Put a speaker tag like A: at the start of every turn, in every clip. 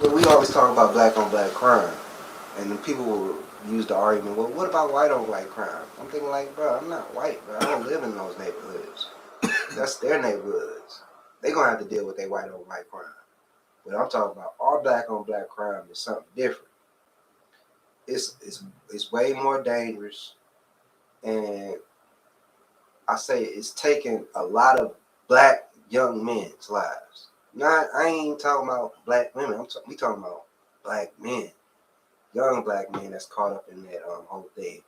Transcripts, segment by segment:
A: But we always talk about black on black crime, and then people will use the argument, well, what about white on white crime? I'm thinking like, bro, I'm not white, bro. I don't live in those neighborhoods. That's their neighborhoods. They gonna have to deal with their white on white crime. But I'm talking about all black on black crime is something different. It's way more dangerous, and I say it's taking a lot of black young men's lives. I ain't talking about black women. We talking about black men, young black men that's caught up in that whole thing.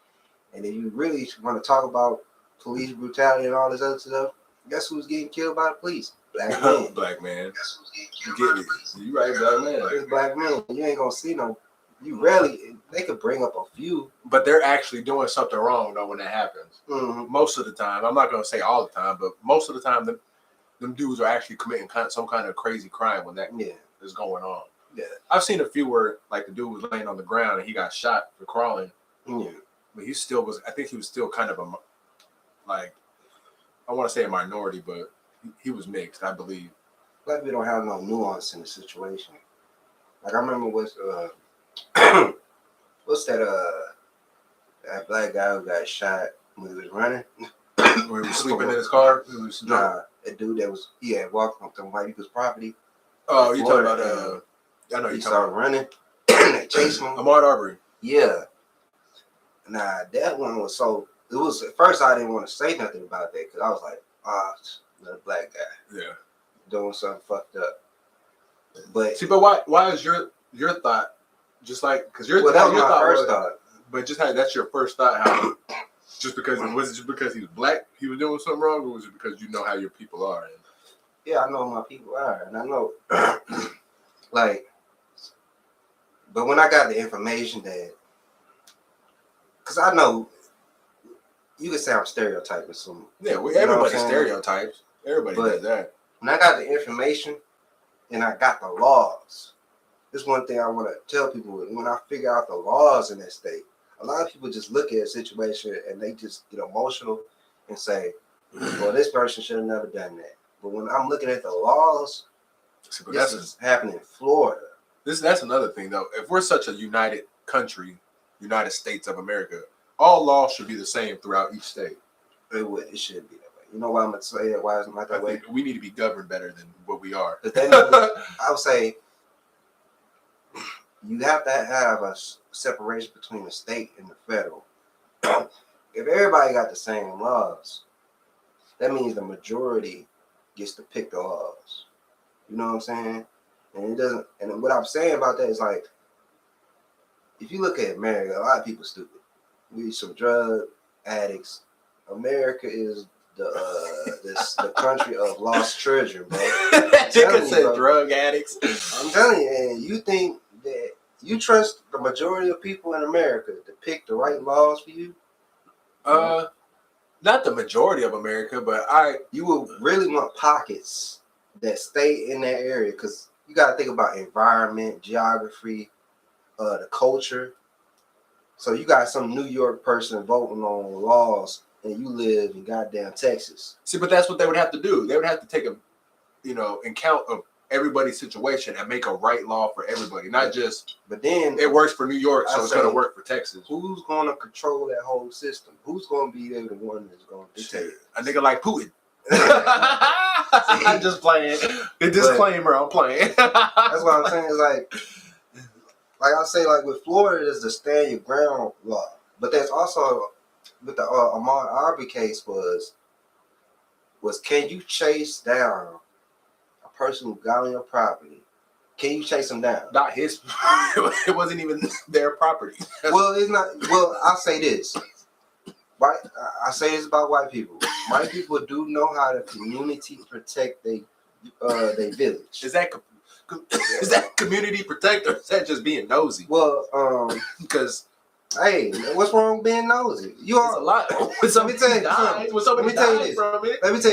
A: And if you really want to talk about police brutality and all this other stuff, guess who's getting killed by the police? Black men.
B: Black man.
A: Guess who's getting killed by the police?
B: You right, black man.
A: It's black men. You ain't gonna see no. You rarely. They could bring up a few,
B: but they're actually doing something wrong though when that happens.
A: Mm-hmm.
B: Most of the time, I'm not gonna say all the time, but most of the time, them dudes are actually committing some kind of crazy crime when that is going on.
A: Yeah,
B: I've seen a few where like the dude was laying on the ground and he got shot for crawling.
A: Yeah,
B: but he still was. I think he was still kind of I want to say a minority, but he was mixed, I believe.
A: Black people don't have no nuance in the situation. Like I remember what's that black guy who got shot when he was running?
B: When he was sleeping in his car?
A: Nah, that dude that was walking up to white people's property.
B: Oh, you talking about I know you
A: started running. They chased him.
B: Ahmaud Arbery.
A: Yeah. Nah, that one was so. It was at first I didn't want to say nothing about that because I was like, another black guy.
B: Yeah. Doing
A: something fucked up. But
B: see, but why is your thought just like because that was my first thought. But just how that's your first thought? How just because was it just because he was black he was doing something wrong, or was it because you know how your people are? And,
A: yeah, I know how my people are, and I know but when I got the information that, because I know you could say I'm stereotyping some.
B: Yeah, everybody stereotypes. Everybody does that.
A: When I got the information and I got the laws, this one thing I want to tell people: when I figure out the laws in that state, a lot of people just look at a situation and they just get emotional and say, "Well, this person should have never done that." But when I'm looking at the laws, this is happening in Florida.
B: That's another thing, though. If we're such a united country, United States of America, all laws should be the same throughout each state.
A: It should be that way. You know why I'm going to say that? Why it's not that way?
B: We need to be governed better than what we are.
A: I would say you have to have a separation between the state and the federal. If everybody got the same laws, that means the majority gets to pick the laws. You know what I'm saying? And it doesn't. And what I'm saying about that is like, if you look at America, a lot of people stupid. We some drug addicts. America is the country of lost children, bro.
B: Chicken said drug addicts.
A: I'm telling you, and you think that you trust the majority of people in America to pick the right laws for you?
B: Not the majority of America, but
A: you will really want pockets that stay in that area, because you got to think about environment, geography, the culture. So you got some New York person voting on laws, and you live in goddamn Texas.
B: See, but that's what they would have to do. They would have to take account of everybody's situation and make a right law for everybody, not just. But then it works for New York, so it's going to work for Texas.
A: Who's going to control that whole system? Who's going to be the one that's going to dictate?
B: A nigga like Putin. I'm just playing. The disclaimer, I'm playing.
A: That's what I'm saying. Is like I say, like with Florida, there's the stand your ground law, but there's also with the Ahmaud Arbery case was can you chase down a person who got on your property? Can you chase them down?
B: Not his. It wasn't even their property.
A: Well, it's not. Well, I'll say this. Right, I say this about white people. White people do know how to community protect their village.
B: Is that community protect, or is that just being nosy?
A: Well, because hey, what's wrong with being nosy? You are
B: a lot.
A: Let me tell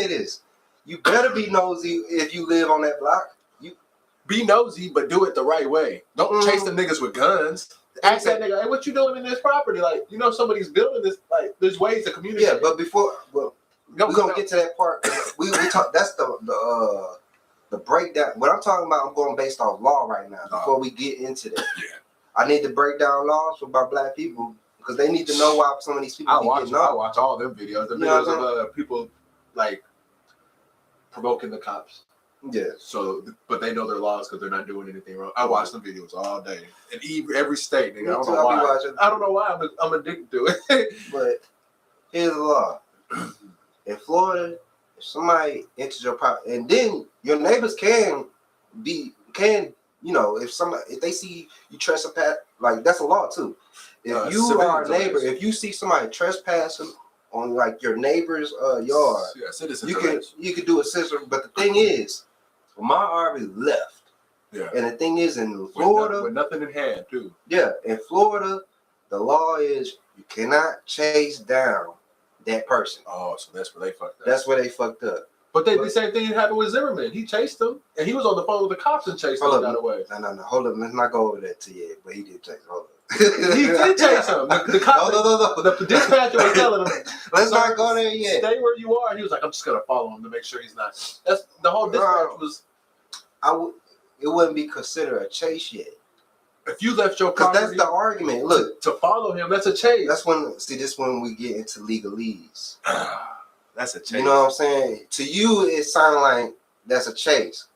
A: you this. You better be nosy if you live on that block. You
B: be nosy, but do it the right way. Don't chase the niggas with guns. Ask that nigga, hey, what you doing in this property? Like, somebody's building this. Like, there's ways to communicate.
A: Yeah, but before, we're gonna get to that part. We talk. That's the the breakdown. What I'm talking about, I'm going based off law right now. Before we get into that, I need to break down laws for my black people because they need to know why some of these people. I
B: watch all them videos. The videos of people like provoking the cops.
A: Yeah.
B: So, but they know their laws because they're not doing anything wrong. I watch them videos all day in every state. Nigga. I don't know why. I don't know why I'm addicted to it. But
A: here's the law. In Florida, if somebody enters your property, and then your neighbors can if they see you trespass, like that's a law too. If you are a neighbor, if you see somebody trespassing on like your neighbor's yard, you can do a citizen. But the thing is, my RV left.
B: Yeah.
A: And the thing is, in Florida,
B: with nothing in hand too.
A: Yeah, in Florida, the law is you cannot chase down that person.
B: Oh, so that's where they fucked up.
A: That's where they fucked up.
B: But the same thing happened with Zimmerman. He chased him, and he was on the phone with the cops and chased him down the way.
A: No. Hold up. Let's not go over that yet. But he did chase him. Hold up.
B: He did chase him. The cop,
A: no.
B: The dispatcher was telling him,
A: let's not go there yet.
B: Stay where you are. He was like, I'm just going to follow him to make sure he's not. That's the whole dispatch was.
A: It wouldn't be considered a chase yet.
B: If you left your car,
A: that's the argument. Look,
B: to follow him, that's a chase.
A: That's when we get into legalese.
B: That's a chase.
A: You know what I'm saying? To you, it sounds like that's a chase.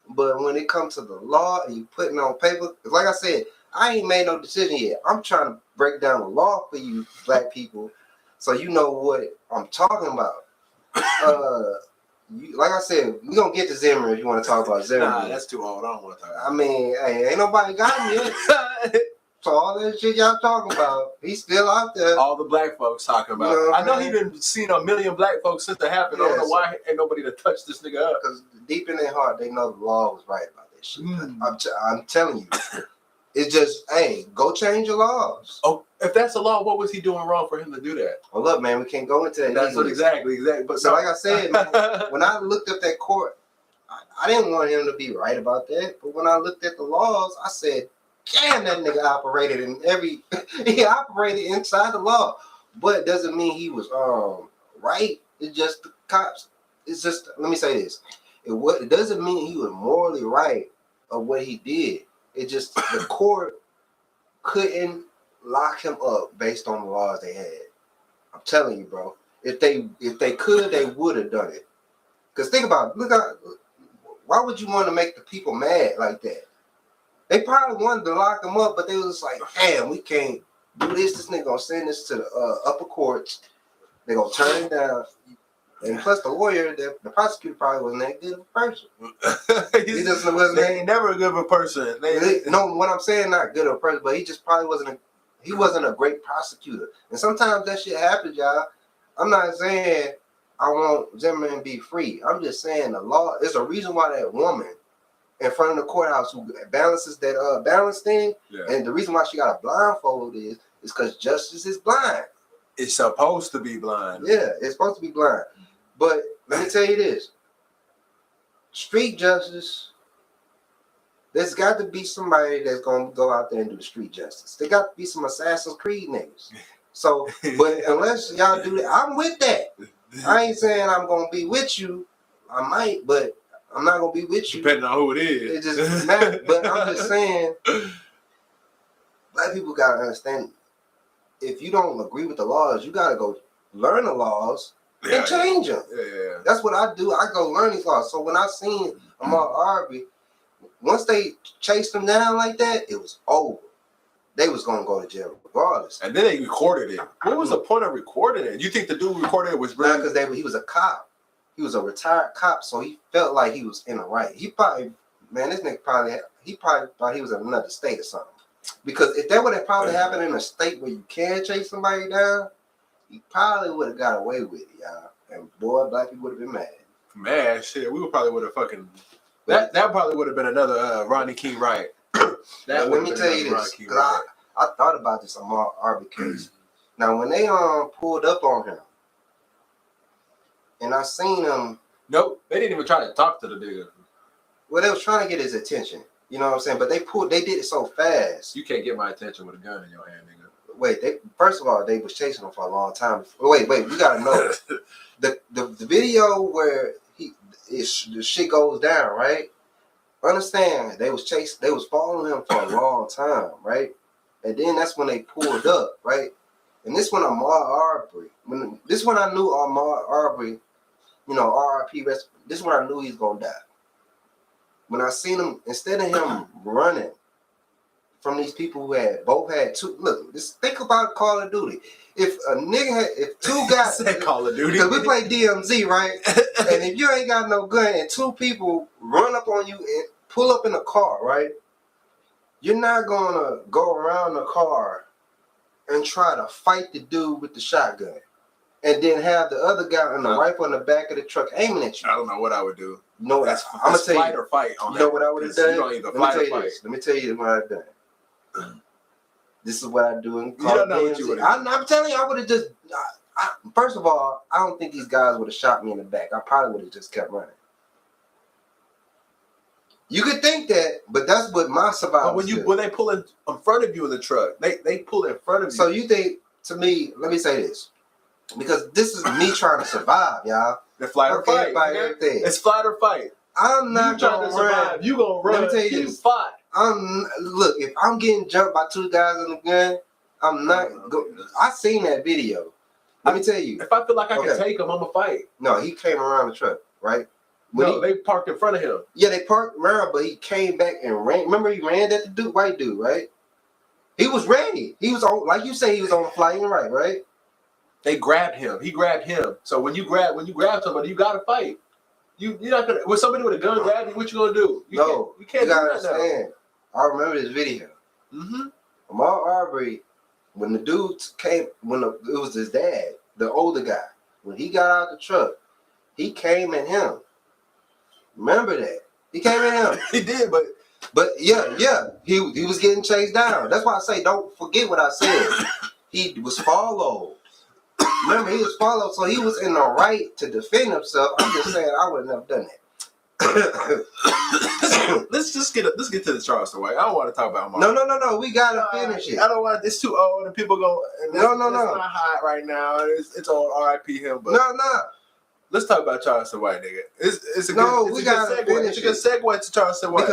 A: But when it comes to the law and you putting on paper, like I said, I ain't made no decision yet. I'm trying to break down the law for you black people so you know what I'm talking about. Like I said, we're going to get to Zimmer if you want to talk about Zimmer.
B: Nah, that's too old. I don't want to talk about
A: I mean, hey, ain't nobody got him yet. So all that shit y'all talking about, he's still out there.
B: All the black folks talking about. You know I know he been seen a million black folks since it happened. I don't know why ain't nobody to touch this nigga up.
A: Because deep in their heart, they know the law was right about that shit. I'm telling you. It's just, hey, go change your laws.
B: Oh, if that's a law, what was he doing wrong for him to do that?
A: Well, look, man, we can't go into that.
B: That's what exactly. But
A: so, like I said, man, when I looked up that court, I didn't want him to be right about that. But when I looked at the laws, I said, damn, that nigga operated he operated inside the law. But it doesn't mean he was right. It's just the cops. It's just, let me say this. It doesn't mean he was morally right of what he did. It just, the court couldn't lock him up based on the laws they had. I'm telling you, bro. If they could, they would have done it. Because think about it. Why would you want to make the people mad like that? They probably wanted to lock him up, but they was like, damn, we can't do this. This nigga gonna send this to the upper courts. They gonna turn it down. And plus the lawyer, the prosecutor probably wasn't that good of a person. He just wasn't.
B: They ain't never a good of a person.
A: No, what I'm saying, not good of a person, but he just probably wasn't a great prosecutor. And sometimes that shit happens, y'all. I'm not saying I want Zimmerman to be free. I'm just saying the law. There's a reason why that woman in front of the courthouse who balances that balance thing, and the reason why she got a blindfold is because justice is blind.
B: It's supposed to be blind.
A: Yeah, it's supposed to be blind. But let me tell you this. Street justice, there's got to be somebody that's going to go out there and do the street justice. There got to be some Assassin's Creed niggas. So, but unless y'all do that, I'm with that. I ain't saying I'm going to be with you. I might, but I'm not going to be with you.
B: Depending on who it is.
A: It just matters. But I'm just saying, black people got to understand, if you don't agree with the laws, you got to go learn the laws and change them.
B: Yeah.
A: That's what I do. I go learn these laws. So when I seen Ahmaud Arbery, once they chased him down like that, it was over. They was gonna go to jail regardless.
B: And then they recorded it. What was the point of recording it? You think the dude recorded it was really?
A: Because he was a cop. He was a retired cop, so he felt like he was in the right. This nigga probably thought he was in another state or something. Because if that would have probably happened in a state where you can chase somebody down, he probably would have got away with it, y'all. And boy, black people would have been mad.
B: Man, shit, we probably would have fucking. That probably would have been another Rodney King riot.
A: Let me tell you this, because I thought about this Ahmaud Arbery case. Now, when they pulled up on him, and I seen him.
B: Nope, they didn't even try to talk to the nigga.
A: Well, they was trying to get his attention. You know what I'm saying? But they did it so fast.
B: You can't get my attention with a gun in your hand, nigga.
A: Wait, first of all, they was chasing him for a long time. Wait, we gotta know the video where the shit goes down, right? Understand, they was following him for a long time, right? And then that's when they pulled up, right? And this one Ahmaud Arbery, this one I knew Ahmaud Arbery, you know, R.I.P. This one I knew he's gonna die. When I seen him, instead of him running from these people who both had two, look, just think about Call of Duty. If a nigga if two guys
B: said Call of Duty,
A: because we play DMZ, right? And if you ain't got no gun and two people run up on you and pull up in a car, right? You're not gonna go around the car and try to fight the dude with the shotgun, and then have the other guy on the rifle in the back of the truck aiming at you.
B: I don't know what I would do.
A: No, I'm gonna tell
B: flight
A: you.
B: or fight. On
A: you know what I would have done?
B: Let me
A: tell you what I've done. This is what I do in
B: you don't know what you would have.
A: I'm telling you, I would have just. First of all, I don't think these guys would have shot me in the back. I probably would have just kept running. You could think that, but that's what my survival.
B: But when they pull in front of you in the truck, they pull in front of you.
A: So you think, to me, let me say this, because this is me trying to survive, y'all.
B: The flight or fight.
A: Everything.
B: It's flight or fight.
A: I'm not
B: trying to survive. You gonna run?
A: Let me tell you this.
B: Fight.
A: Look. If I'm getting jumped by two guys in the gun, I'm not. I seen that video. Let me tell you.
B: If I feel like I can take him, I'm gonna fight.
A: No, he came around the truck, right?
B: They parked in front of him.
A: Yeah, they parked around, but he came back and ran. Remember, he ran at the white dude, right? He was ready. He was on, like you say, he was on flying right?
B: They grabbed him. He grabbed him. So when you grab somebody, you gotta fight. You're not gonna. When somebody with a gun grab you, what you gonna do? You can't. You
A: gotta understand. I remember this video. Ahmaud Arbery, when the dude came, it was his dad, the older guy. When he got out the truck, he came at him. Remember that? He came at him.
B: He did, but
A: yeah, he was getting chased down. That's why I say don't forget what I said. He was followed. Remember, he was followed, so he was in the right to defend himself. I'm just saying I would have never done that.
B: let's get to the Charleston White. I don't want to talk about him.
A: No. We gotta finish it.
B: I don't want. It's too old, and people go.
A: No.
B: It's not hot right now. It's on R.I.P. him. But
A: no.
B: Let's talk about Charleston White, nigga. It's a
A: we gotta finish it.
B: It's a good segue to Charleston White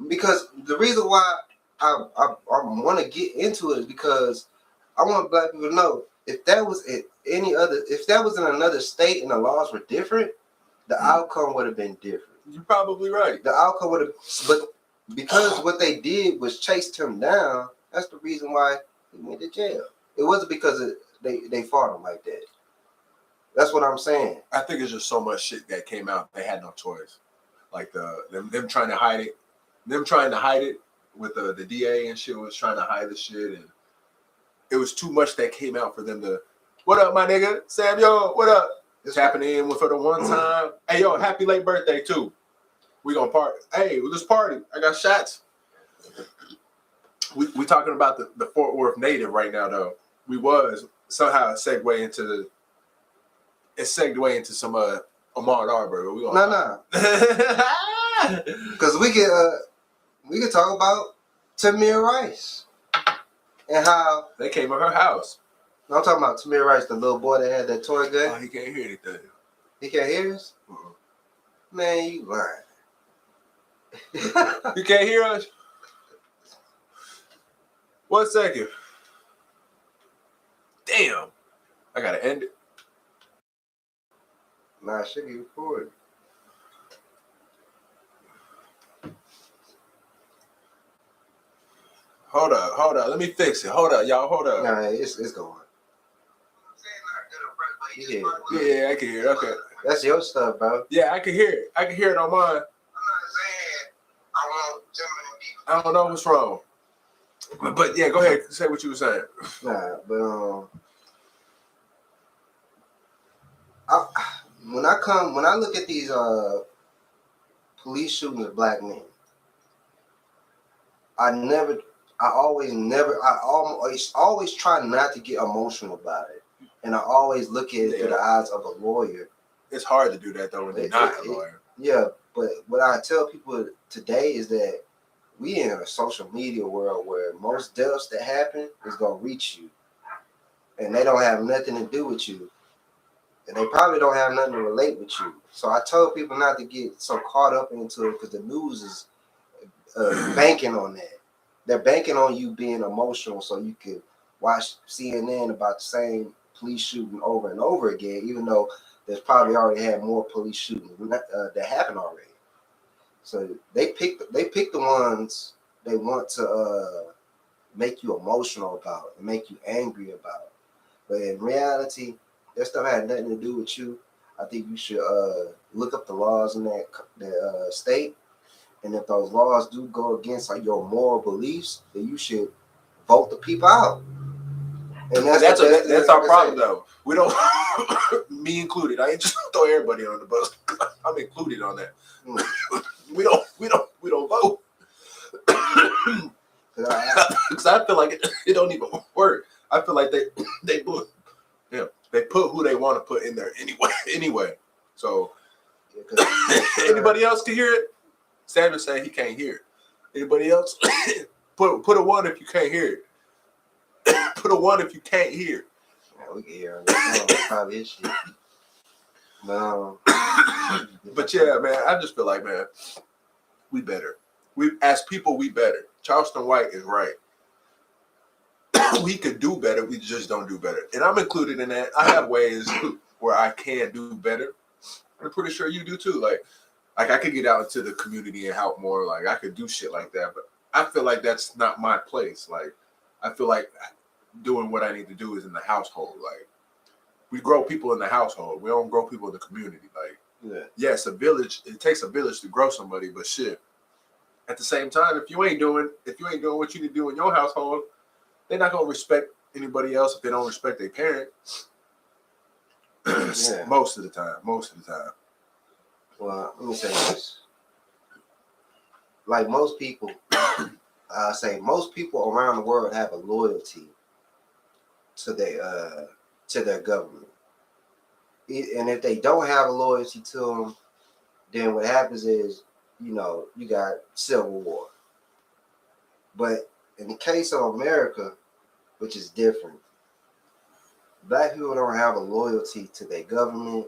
A: because the reason why I want to get into it is because I want black people to know if that was in another state and the laws were different, the outcome would have been different.
B: You're probably right.
A: The outcome would have, but because what they did was chased him down, that's the reason why he went to jail. It wasn't because they fought him like that. That's what I'm saying.
B: I think it's just so much shit that came out. They had no choice. Like them trying to hide it. Them trying to hide it with the DA and shit was trying to hide the shit, and it was too much that came out for them to. What up, my nigga? Sam, yo, what up? It's happening for the one time. Hey, yo, happy late birthday too. We gonna party. Hey, let's party. I got shots. We talking about the Fort Worth native right now though. We was somehow segued into some Ahmaud Arbery.
A: No. Because we can talk about Tamir Rice and how
B: they came at her house.
A: I'm talking about Tamir Rice, the little boy that had that toy gun.
B: Oh, he can't hear anything.
A: He can't hear us? Man, you lying.
B: You can't hear us? 1 second. Damn. I gotta end it.
A: Nah, I should be recording.
B: Hold up. Let me fix it. Hold up, y'all. Hold up.
A: Nah, it's going.
B: Yeah, I can hear it. Okay.
A: That's your stuff, bro.
B: Yeah, I can hear it. I can hear it on mine. I'm not
A: saying I want Gemini.
B: I don't know what's wrong. But yeah, go ahead. Say what you were saying.
A: Nah, but when I look at these police shootings of black men, I always try not to get emotional about it, and I always look at it through the eyes of a lawyer.
B: It's hard to do that though when you're not a lawyer.
A: Yeah, but what I tell people today is that we in a social media world where most deaths that happen is gonna reach you, and they don't have nothing to do with you. and they probably don't have nothing to relate with you. So I told people not to get so caught up into it because the news is banking on that. They're banking on you being emotional so you can watch CNN about the same police shooting over and over again, even though there's probably already had more police shootings that happened already. So they pick the ones they want to make you emotional about and make you angry about. But in reality, that stuff had nothing to do with you. I think you should look up the laws in that state, and if those laws do go against like your moral beliefs, then you should vote the people out. And
B: that's our problem, though. We don't, me included. I ain't just throw everybody on the bus. I'm included on that. We don't vote because I feel like it don't even work. I feel like they put who they want to put in there anyway. So anybody else can hear it. Samuel saying he can't hear it. Anybody else? put a 1 if you can't hear it. Put a 1 if you can't hear.
A: Yeah, we can hear it. Probably his shit.
B: But yeah, man, I just feel like, man, we better. We as people, we better. Charleston White is right. We could do better. We just don't do better, and I'm included in that. I have ways where I can do better. I'm pretty sure you do too. Like I could get out into the community and help more. Like I could do shit like that, but I feel like that's not my place. Like I feel like doing what I need to do is in the household. Like we grow people in the household. We don't grow people in the community. Like yes, a village. It takes a village to grow somebody, but shit. At the same time, if you ain't doing what you need to do in your household, they're not gonna respect anybody else if they don't respect their parent. Most of the time.
A: Well, let me say this. Like most people, I say most people around the world have a loyalty to their government. And if they don't have a loyalty to them, then what happens is, you got civil war. But in the case of America, which is different, black people don't have a loyalty to their government.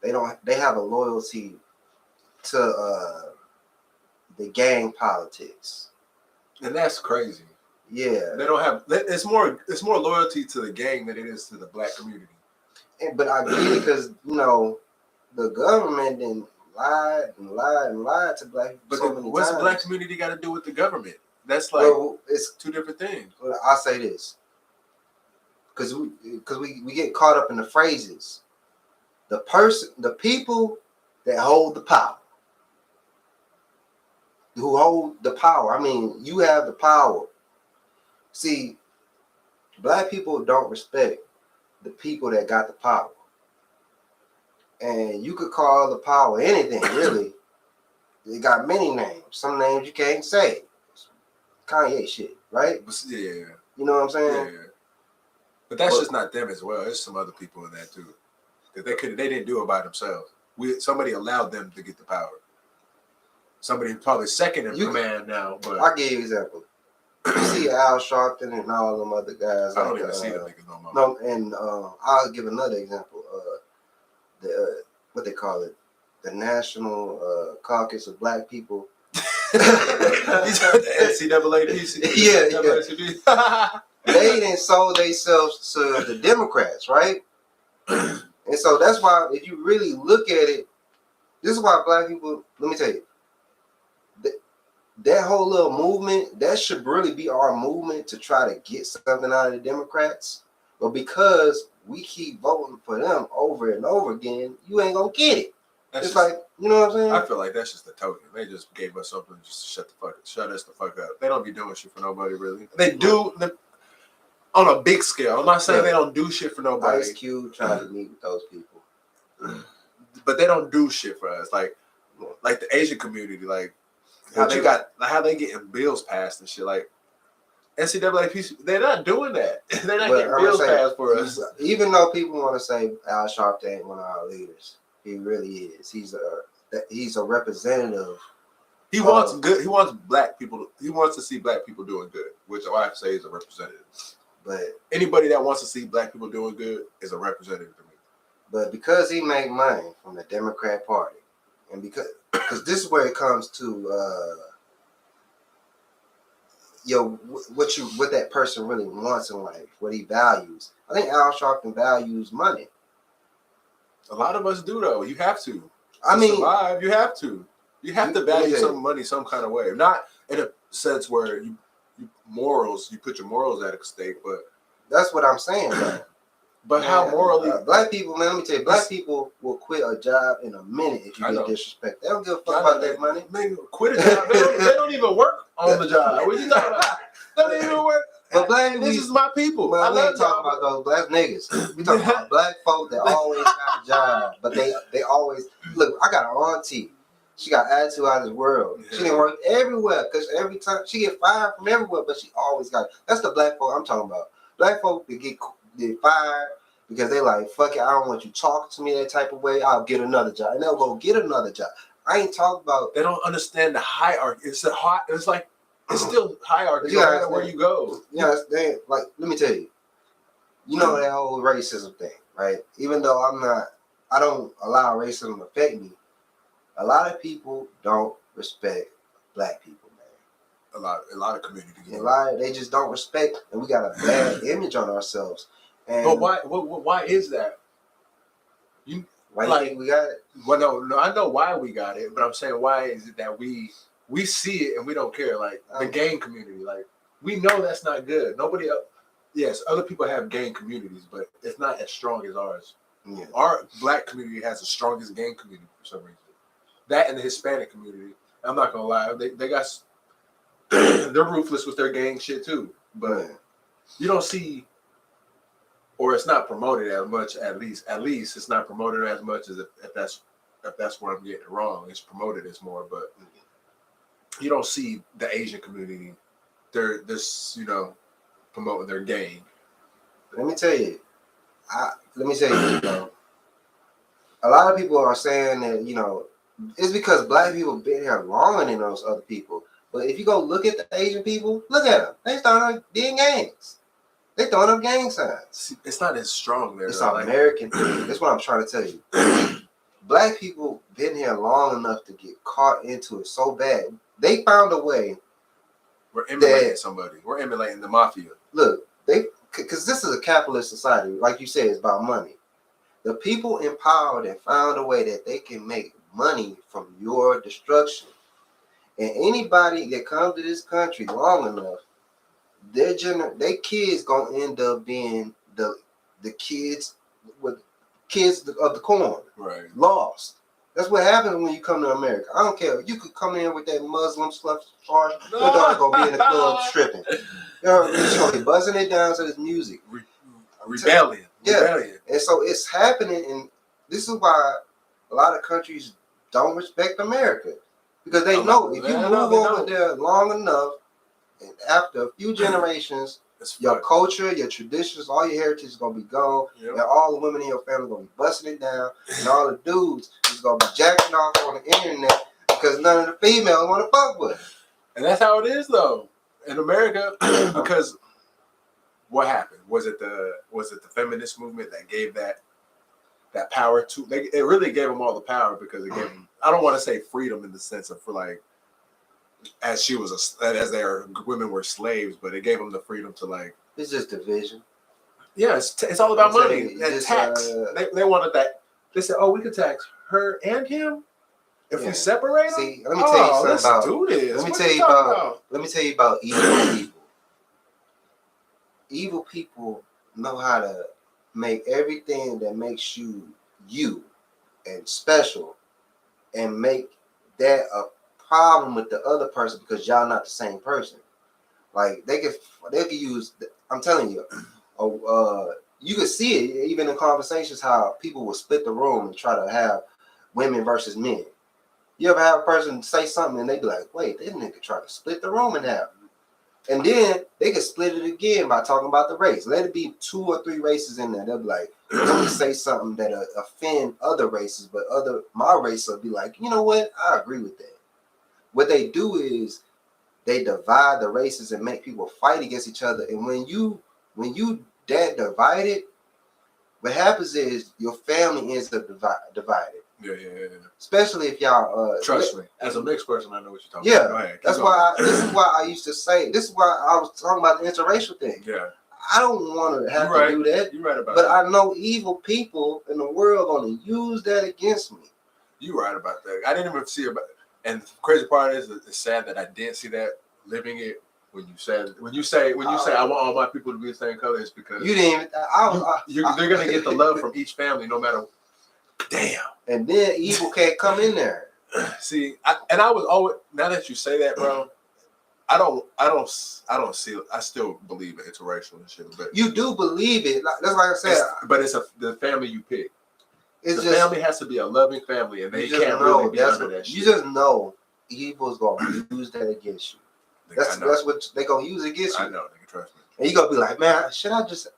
A: They have a loyalty to the gang politics.
B: And that's crazy.
A: Yeah.
B: They don't have it's more loyalty to the gang than it is to the black community.
A: But I get it because, the government then lied to black people.
B: But
A: so many
B: what's
A: times.
B: the black community got to do with the government? That's like it's two different things.
A: I'll say this. Because we get caught up in the phrases. The people that hold the power. Who hold the power. I mean, you have the power. See, black people don't respect the people that got the power. And you could call the power anything, really. They got many names. Some names you can't say. Kanye shit, right?
B: Yeah.
A: You know what I'm saying?
B: Yeah. But that's just not them as well. There's some other people in that too. That they didn't do it by themselves. Somebody allowed them to get the power. Somebody probably second in command now. But
A: I'll give you an example. You see Al Sharpton and all them other guys.
B: I don't even see them niggas no more.
A: No, and I'll give another example. What they call it, the National Caucus of Black People.
B: NCAA.
A: Yeah. They didn't sold themselves to the Democrats, right? And so that's why, if you really look at it, this is why black people. Let me tell you, that whole little movement, that should really be our movement to try to get something out of the Democrats. But because we keep voting for them over and over again, you ain't gonna get it. It's like, you know what I'm saying?
B: I feel like that's just a token. They just gave us something just to shut us the fuck up. They don't be doing shit for nobody, really. They do on a big scale. I'm not saying they don't do shit for nobody.
A: Ice Cube tried to meet with those people,
B: but they don't do shit for us. Like the Asian community, like how they getting bills passed and shit. Like NCAA, they're not doing that. They're not getting bills passed for us.
A: Even though people want to say Al Sharpton ain't one of our leaders, he really is. He's a representative.
B: He wants black people. He wants to see black people doing good, which I say is a representative.
A: But
B: anybody that wants to see black people doing good is a representative to me.
A: But because he made money from the Democrat Party, and because this is where it comes to what that person really wants in life, what he values. I think Al Sharpton values money.
B: A lot of us do, though. You have to.
A: I mean,
B: survive, you have to. You have to value some money some kind of way. Not in a sense where you put your morals at stake, but
A: that's what I'm saying, though.
B: But man, how morally
A: black people, man, let me tell you, black people will quit a job in a minute if you get disrespect. They don't give a fuck about that money.
B: Man, quit a job. they don't even work on the job. What you talking about? They don't even work. But black, this is my people.
A: Well, we ain't talking about those black niggas. We talking about black folk that always have a job, but they always look. I got an auntie. She got attitude out of this world. She didn't work everywhere because every time she get fired from everywhere, but she always got. That's the black folk I'm talking about. Black folk that get fired because they like, fuck it, I don't want you talking to me that type of way. I'll get another job, and they'll go get another job. I ain't talking about.
B: They don't understand the hierarchy. It's like it's still hierarchy no matter where you go.
A: Yeah, like let me tell you. You know that whole racism thing, right? Even though I don't allow racism to affect me. A lot of people don't respect black people, man.
B: A lot of communities.
A: They just don't respect, and we got a bad image on ourselves. And
B: but why is that?
A: Why you think we got it?
B: Well, no, I know why we got it, but I'm saying why is it that we see it and we don't care? Like the gang community, like we know that's not good. Nobody else. Yes, other people have gang communities, but it's not as strong as ours. Yeah. Our black community has the strongest gang community for some reason. That and the Hispanic community. I'm not gonna lie, they got they're ruthless with their gang shit too. But you don't see, or it's not promoted as much. At least it's not promoted as much as if that's where I'm getting it wrong. It's promoted as more, but you don't see the Asian community. They're this promoting their gang.
A: Let me tell you, a lot of people are saying that it's because black people been here longer than those other people. But if you go look at the Asian people, look at them. They starting up being gangs. They throwing up gang signs.
B: It's not as strong there.
A: It's an American thing. That's what I'm trying to tell you. Black people been here long enough to get caught into it so bad. They found a way.
B: We're emulating somebody. We're emulating the mafia.
A: Look, because this is a capitalist society. Like you said, it's about money. The people in power that found a way that they can make money from your destruction. And anybody that comes to this country long enough, their kids gonna end up being the kids of the corn.
B: Right.
A: Lost. That's what happens when you come to America. I don't care. You could come in with that Muslim stuff charge. Your daughter gonna be in the club stripping. She's gonna be buzzing it down to this music.
B: Rebellion.
A: Yeah.
B: Rebellion.
A: And so it's happening, and this is why a lot of countries don't respect America. Because they know if you move over there long enough, and after a few generations, your culture, your traditions, all your heritage is gonna be gone. Yep. And all the women in your family gonna be busting it down, and all the dudes is gonna be jacking off on the internet because none of the females want to fuck with.
B: And that's how it is, though, in America. Because what happened? Was it the feminist movement that gave that power to? It really gave them all the power because it gave them. I don't want to say freedom in the sense of as their women were slaves, but it gave them the freedom to
A: It's just division.
B: Yeah, it's all about money and tax. They wanted that. They said, "Oh, we could tax her and him if we separate them."
A: See, let me tell you something about.
B: Do this.
A: Let me tell you about evil people. Evil people know how to make everything that makes you and special, and make that a problem with the other person because y'all not the same person. Like they could use. I'm telling you, you could see it even in conversations how people will split the room and try to have women versus men. You ever have a person say something and they be like, "Wait, this nigga try to split the room in half," and then they could split it again by talking about the race. Let it be 2 or 3 races in there. They'll be like, let me say something that offend other races, but my race will be like, you know what? I agree with that. What they do is they divide the races and make people fight against each other. And when you that divided, what happens is your family ends up divided.
B: Yeah.
A: Especially if y'all
B: trust me, as a mixed person, I know what you're talking about. Go ahead,
A: that's why. This is why I used to say. This is why I was talking about the interracial thing.
B: Yeah.
A: I don't want to have to do that.
B: You're right about
A: but
B: that.
A: I know evil people in the world going to use that against me.
B: You're right about that. I didn't even see it. And the crazy part is, it's sad that I didn't see that living it. When you say I want all my people to be the same color, it's because
A: you didn't.
B: They're gonna get the love from each family, no matter. Damn.
A: And then evil can't come in there.
B: See, I was always. Now that you say that, bro, I don't see. I still believe in interracial and shit, but
A: you do believe it. That's like I said.
B: But it's the family you pick.
A: It's
B: the family has to be a loving family, and they can't really be under that shit.
A: You just know evil's gonna use that against you. That's what they gonna use against you.
B: I know, nigga, trust me.
A: And you gonna be like, man, should I just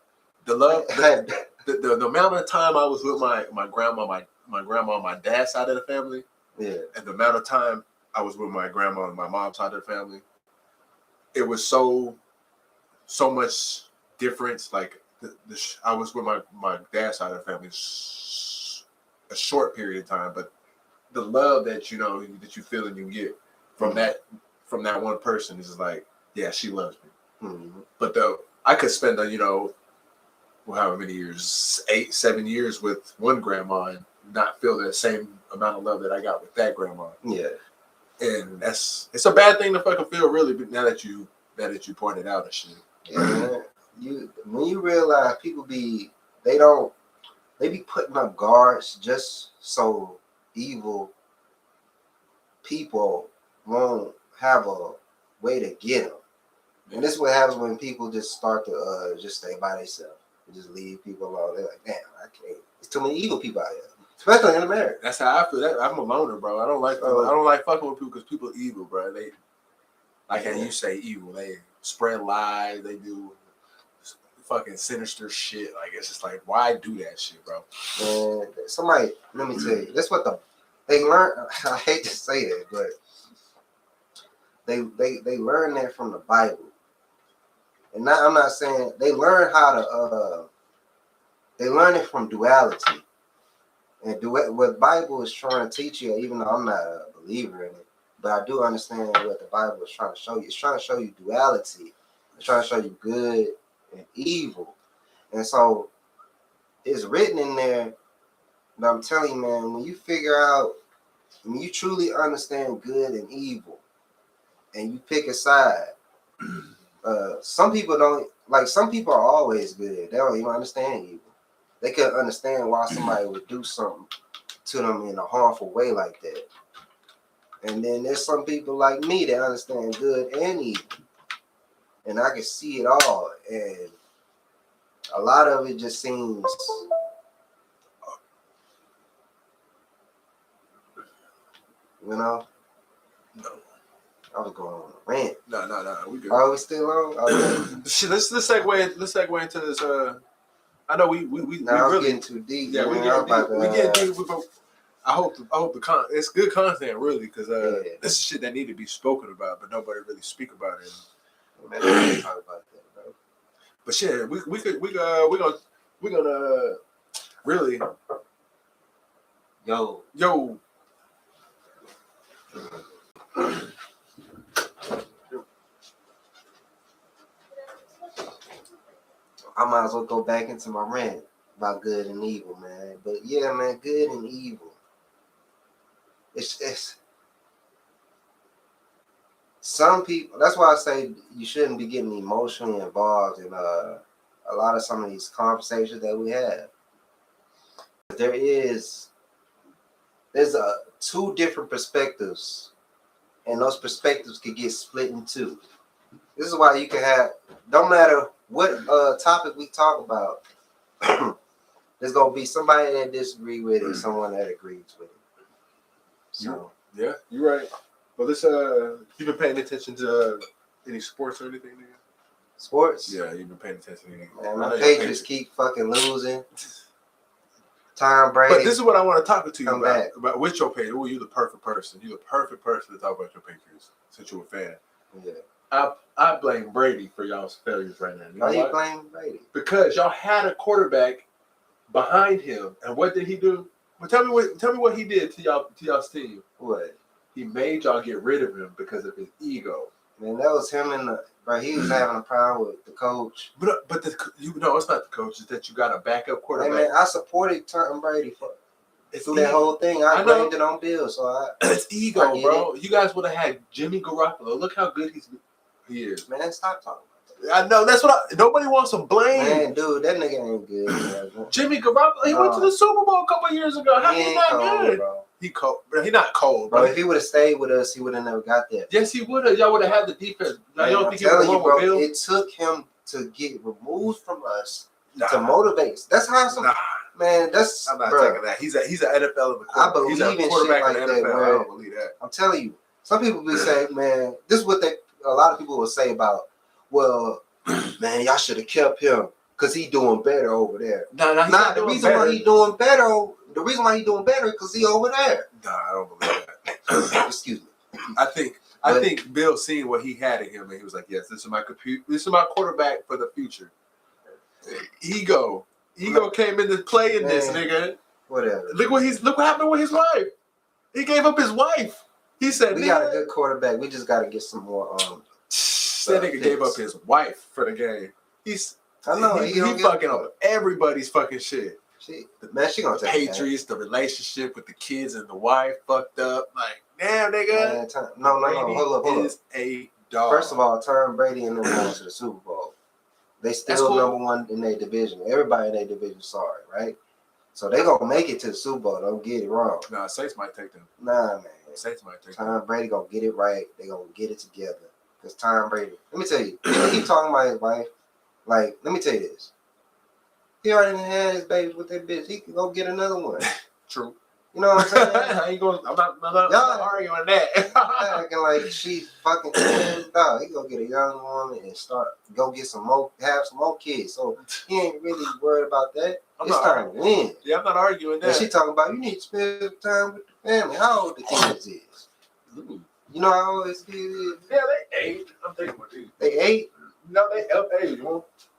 B: the love the amount of time I was with my grandma, my grandma on my dad's side of the family, and the amount of time I was with my grandma on my mom's side of the family, it was so much difference. Like I was with my dad's side of the family a short period of time, but the love that you know that you feel and you get from that one person is just like, yeah, she loves me. Mm-hmm. But I could spend however many years, 8-7 years with one grandma and not feel the same amount of love that I got with that grandma. Yeah. And it's a bad thing to fucking feel, really, but now that you pointed out and shit.
A: Yeah, when you realize people be putting up guards just so evil people won't have a way to get them. And this is what happens when people just start to just stay by themselves and just leave people alone. They're like, damn, I can't. There's too many evil people out here, especially in America.
B: That's how I feel. I'm a loner, bro. I don't like fucking with people because people are evil, bro. They how you say evil. They spread lies. They do fucking sinister shit. Like, it's just like, why do that shit, bro?
A: And somebody, let me tell you, that's what they learn. I hate to say that, but they learn that from the Bible. And now I'm not saying they learn how to. They learn it from duality, and what Bible is trying to teach you. Even though I'm not a believer in it, but I do understand what the Bible is trying to show you. It's trying to show you duality. It's trying to show you good and evil, and so it's written in there. But I'm telling you, man, when you truly understand good and evil, and you pick a side. Some people don't like. Some people are always good. They don't even understand evil. They couldn't understand why somebody would do something to them in a harmful way like that. And then there's some people like me that understand good and evil, and I can see it all. And a lot of it just seems, No. I was going on a rant.
B: No. We good.
A: Are we still on? Okay.
B: Shit, let's segue into this. I know we really
A: getting too deep.
B: Yeah, we get deep. I hope it's good content, really, because this is shit that need to be spoken about, but nobody really speak about it.
A: Man, I talk about that, bro.
B: But shit, we're gonna really yo.
A: I might as well go back into my rant about good and evil, man. But yeah, man, good and evil. It's some people. That's why I say you shouldn't be getting emotionally involved in a lot of some of these conversations that we have. There's two different perspectives, and those perspectives can get split in two. This is why you can have, no matter what topic we talk about, there's gonna be somebody that disagree with it and someone that agrees with it. So
B: yeah, you're right. Well, you been paying attention to any sports or anything, nigga?
A: Sports?
B: Yeah, you've been paying attention to anything.
A: Man, my Patriots keep fucking losing. Tom Brady.
B: But this is what I want to talk to you about with your Patriots. You're the perfect person. You're the perfect person to talk about your Patriots since you're a fan. Yeah. I blame Brady for y'all's failures right now.
A: Why you blame Brady?
B: Because y'all had a quarterback behind him. And what did he do? Well, tell me what he did to y'all's team.
A: What?
B: He made y'all get rid of him because of his ego.
A: Man, that was him and bro. He was having a problem with the coach.
B: But it's not the coach. It's that you got a backup quarterback.
A: Hey man, I supported Tom Brady through that whole thing. I blamed it on Bill, so
B: it's ego, bro. You guys would have had Jimmy Garoppolo. Look how good he is.
A: Man, stop talking.
B: I know that's what nobody wants to blame.
A: Man, dude, that nigga ain't good. Man.
B: Jimmy Garoppolo, he went to the Super Bowl a couple years ago. How he not cold, good? Bro. He cold, but he not cold, bro.
A: If he would have stayed with us, he would have never got that.
B: Yes, he would have. Y'all would have had the defense. Now, you don't think he would have won with Bill?
A: It took him to get removed from us to motivate. That's how some man. That's
B: I'm not taking that. He's an NFL in the quarterback.
A: I believe
B: he's a
A: in
B: quarterback
A: shit like
B: in the NFL.
A: that.
B: I don't believe that.
A: I'm telling you, some people be saying, man, this is what a lot of people will say about, well, man, y'all should have kept him because he doing better over there. The reason why he doing better is because he over there.
B: Nah, I don't believe that.
A: Excuse me.
B: I think Bill seen what he had in him, and he was like, "Yes, this is my quarterback for the future." Ego came into play in this nigga.
A: Whatever.
B: Look what happened with his wife. He gave up his wife. He said,
A: "We got a good quarterback. We just got to get some more."
B: That nigga gave up his wife for the game.
A: I know
B: he fucking up everybody's fucking shit.
A: She gonna take
B: Patriots, the relationship with the kids and the wife fucked up. Like, damn, nigga.
A: No, hold up.
B: Is a dog.
A: First of all, Tom Brady and them going to the Super Bowl. They still number one in their division. Everybody in their division saw it, right? So they gonna make it to the Super Bowl. Don't get it wrong.
B: Nah, Saints might take them.
A: Nah, man.
B: Saints might take
A: Tom Brady gonna get it right. They gonna get it together. Because Tom Brady, let me tell you, he talking about his wife. Like, let me tell you this. He already had his babies with that bitch. He can go get another one.
B: True.
A: You know what I'm saying?
B: I'm not arguing that.
A: Acting like she fucking dog. He go get a young woman and have some more kids. So he ain't really worried about that. It's time to win.
B: Yeah, I'm not arguing that.
A: And she talking about you need to spend time with the family. How old the kids is? You know how old his kids is?
B: Yeah, they 8. I'm thinking about these.
A: They 8?
B: No, they of age.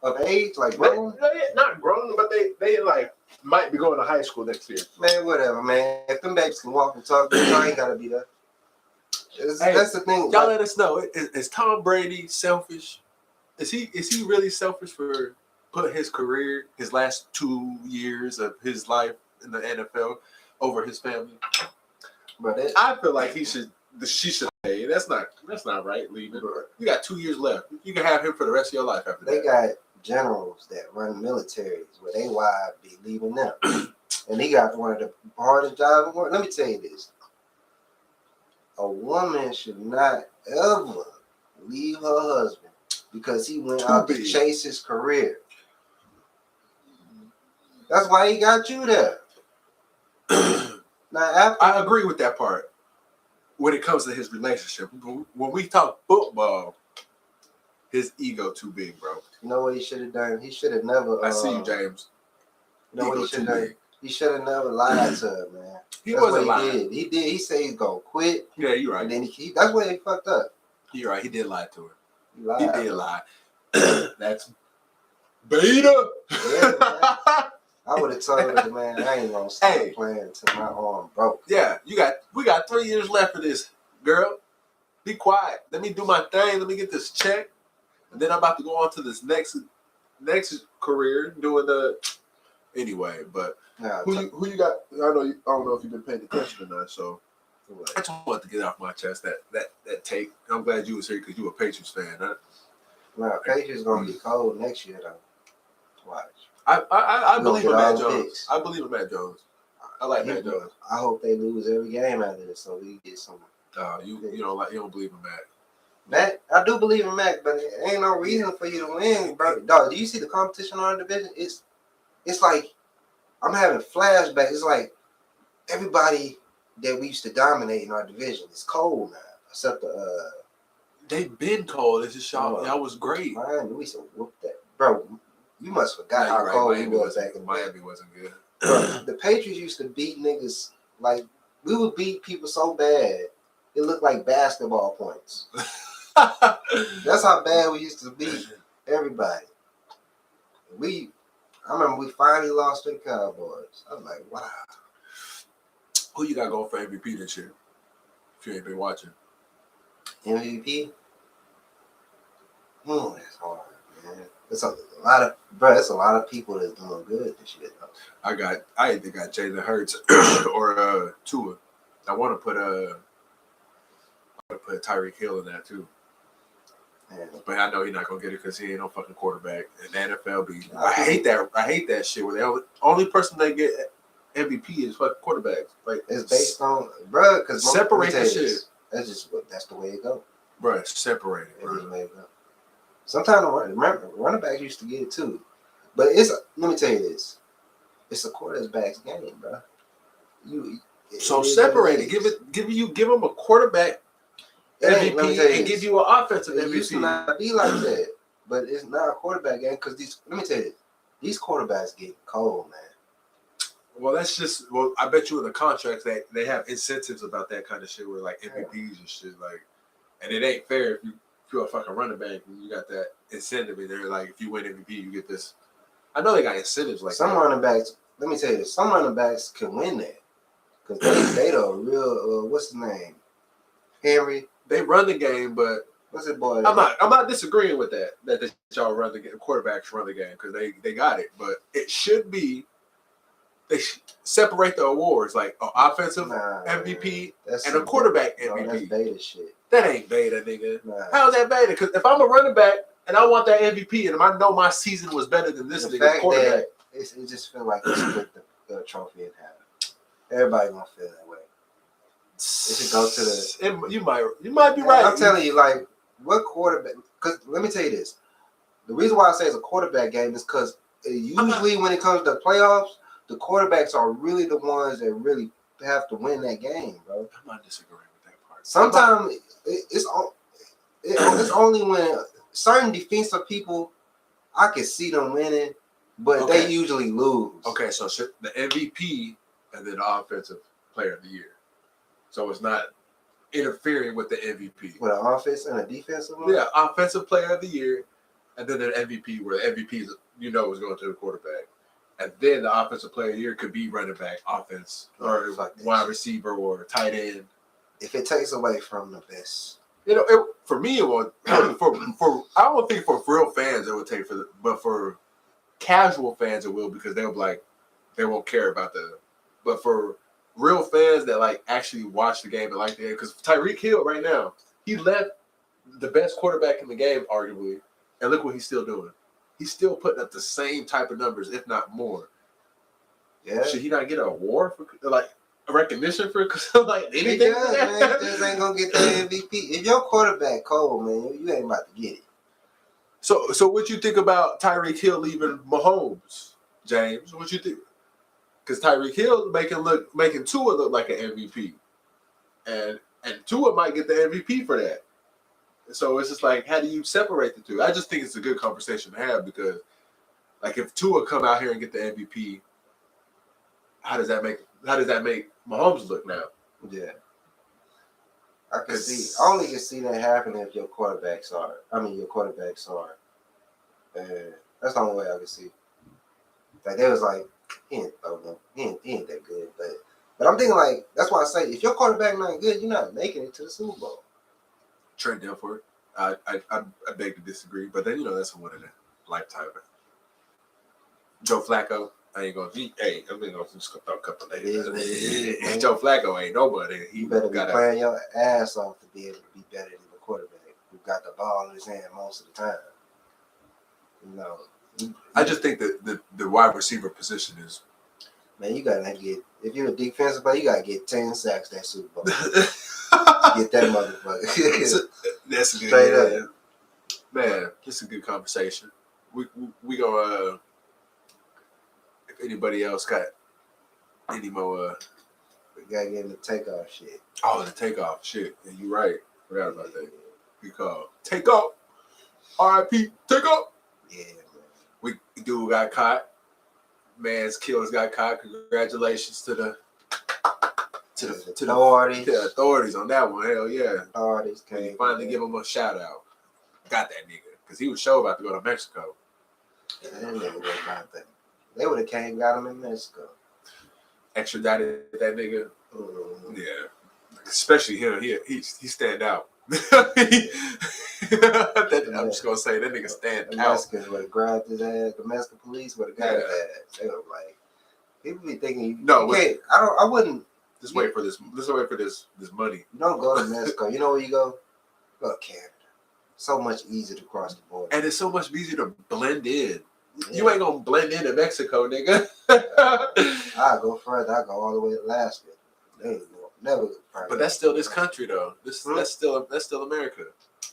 A: Of age? Like grown?
B: Not grown, but they like might be going to high school next year.
A: Man, whatever, man. If them babies can walk and talk, I ain't gotta be there. That's the thing.
B: Y'all let us know. Is Tom Brady selfish? Is he really selfish for putting his career, his last 2 years of his life in the NFL over his family?
A: But
B: I feel like she should pay. That's not right, leaving. You got 2 years left. You can have him for the rest of your life after that.
A: They got generals that run militaries where they wives be leaving them. And he got one of the hardest jobs in the world. Let me tell you this. A woman should not ever leave her husband because he went out to chase his career. That's why he got you there. Now,
B: I agree with that part when it comes to his relationship. When we talk football, his ego too big, bro.
A: You know what he should have done? He should have never.
B: I see you, James.
A: You know what he should have done? He should have never lied to her, man.
B: He wasn't lying.
A: He did. He said he's gonna quit.
B: Yeah, you're right.
A: And then that's where he fucked up.
B: You're right. He did lie to her.
A: He
B: did lie. That's beta.
A: Yeah, I would have told her, man, I ain't gonna stop playing until my arm broke.
B: Yeah, we got 3 years left of this, girl. Be quiet. Let me do my thing. Let me get this check, and then I'm about to go on to this next career doing the. Anyway, but who you got? I don't know if you've been paying attention or not. So I just wanted to get off my chest that take. I'm glad you was here because you a Patriots fan, huh?
A: No, Patriots gonna be cold next year though. Watch.
B: I believe in Matt Jones. I believe in Matt Jones. I like Matt Jones.
A: I hope they lose every game after this, so we get some.
B: You don't believe in Matt.
A: Matt, I do believe in Matt, but it ain't no reason for you to win, bro. Dog, do you see the competition on the division? It's like I'm having flashbacks. It's like everybody that we used to dominate in our division is cold now, except
B: they've been cold. It's just y'all was great.
A: Miami, we used to whoop that, bro. You must have forgot how cold Miami was back in the day.
B: Miami wasn't good.
A: Bro, the Patriots used to beat niggas like we would beat people so bad it looked like basketball points. That's how bad we used to beat everybody. I remember we finally lost to the Cowboys. I was like, wow.
B: Who you got going for MVP this year? If you ain't been watching.
A: MVP? That's hard, man. It's a lot of, bro. It's a lot of people that's doing good this year, though.
B: I either got Jalen Hurts or Tua. I want to put Tyreek Hill in that too. Man. But I know he's not gonna get it because he ain't no fucking quarterback. And the NFL I hate that shit where the only person they get MVP is fucking quarterbacks. Like
A: it's based on, bro. Because
B: separate the shit.
A: That's the way it go.
B: Bro, separate it.
A: That's the way it go. Sometimes running backs used to get it too, but let me tell you this: it's a quarterback's game, bro.
B: Separate it. Give them a quarterback MVP and give you an offensive MVP.
A: It used to not be like that, but it's not a quarterback game because let me tell you, these quarterbacks get cold, man.
B: Well, I bet you in the contracts they have incentives about that kind of shit where like MVPs and shit like, and it ain't fair if you're a fucking running back and you got that incentive in there. Like if you win MVP, you get this. I know they got incentives like
A: some running backs. Let me tell you this: some running backs can win that because they the real what's his name, Henry.
B: They run the game, but
A: what's it, boy?
B: I'm not disagreeing with that. That y'all run the game, quarterbacks run the game because they got it, but it should be. They separate the awards like an offensive MVP and a quarterback MVP.
A: That's beta shit.
B: That ain't beta, nigga. How's that beta? Because if I'm a running back and I want that MVP and I know my season was better than this nigga quarterback,
A: it just feels like you split the trophy in half. Everybody gonna feel that way. It should go to the.
B: You might be right.
A: I'm telling you, like what quarterback? Because let me tell you this: the reason why I say it's a quarterback game is because usually when it comes to playoffs, the quarterbacks are really the ones that really have to win that game, bro.
B: I'm not disagreeing with that part.
A: Sometimes it's only when certain defensive people, I can see them winning, but they usually lose.
B: Okay, so the MVP and then the offensive player of the year. So it's not interfering with the MVP.
A: With an offense and a defensive one?
B: Yeah, offensive player of the year, and then an MVP where the MVP is is going to the quarterback. And then the offensive player of the year could be running back, offense, or wide receiver, or tight end.
A: If it takes away from the best,
B: for me, it won't. For I don't think for real fans it would take but for casual fans it will because they'll be like they won't care about But for real fans that like actually watch the game and like that, because Tyreek Hill right now he left the best quarterback in the game arguably, and look what he's still doing. He's still putting up the same type of numbers, if not more. Yeah. Should he not get an award for like a recognition for like anything?
A: He does, man. He just ain't gonna get the MVP. If your quarterback cold, man, you ain't about to get it.
B: So what you think about Tyreek Hill leaving Mahomes, James? What you think? Because Tyreek Hill making Tua look like an MVP, and Tua might get the MVP for that. So it's just like, how do you separate the two? I just think it's a good conversation to have because, like, if Tua come out here and get the MVP, how does that make Mahomes look now?
A: Yeah, I only can see that happening if your quarterbacks are. And that's the only way I can see. Like they was like, he ain't that good, but I'm thinking like that's why I say if your quarterback not good, you're not making it to the Super Bowl.
B: Trent Dilfer. I beg to disagree, but then that's a one in a lifetime. Joe Flacco, I ain't gonna. I'm gonna just throw a couple of names. Joe Flacco ain't nobody.
A: He better be playing your ass off to be able to be better than the quarterback who got the ball in his hand most of the time.
B: I just think that the wide receiver position is.
A: Man, you gotta get if you're a defensive player, you gotta get 10 sacks that Super Bowl. Get that motherfucker.
B: That's a good
A: straight up.
B: Man, it's a good conversation. We gonna if anybody else got any more
A: we gotta get in the takeoff shit.
B: Oh, the takeoff shit. Yeah, you right. Forgot about that. Good call. Takeoff. R.I.P. Takeoff.
A: Yeah,
B: man. Dude got caught. Man's killers got caught. Congratulations to the authorities on that one. Hell yeah.
A: Authorities
B: came. Finally give him a shout out. Got that nigga. Because he was sure about to go to Mexico.
A: Yeah, that nigga was about that. They would have came and got him in Mexico.
B: Extradited that nigga.
A: Mm-hmm.
B: Yeah. Especially him. He stand out. I'm just gonna say that nigga stand
A: the
B: out.
A: Mexicans would have grabbed his ass. The Mexican police would have got his ass. They were like, people be thinking,
B: no,
A: you can't. I wouldn't.
B: Just wait for this. Just wait for this money.
A: You don't go to Mexico. You know where you go? Go to Canada. So much easier to cross the border.
B: And it's so much easier to blend in. Yeah. You ain't gonna blend into Mexico, nigga.
A: I go further. I go all the way to Alaska. They ain't never.
B: But that's still this country, though. That's still America.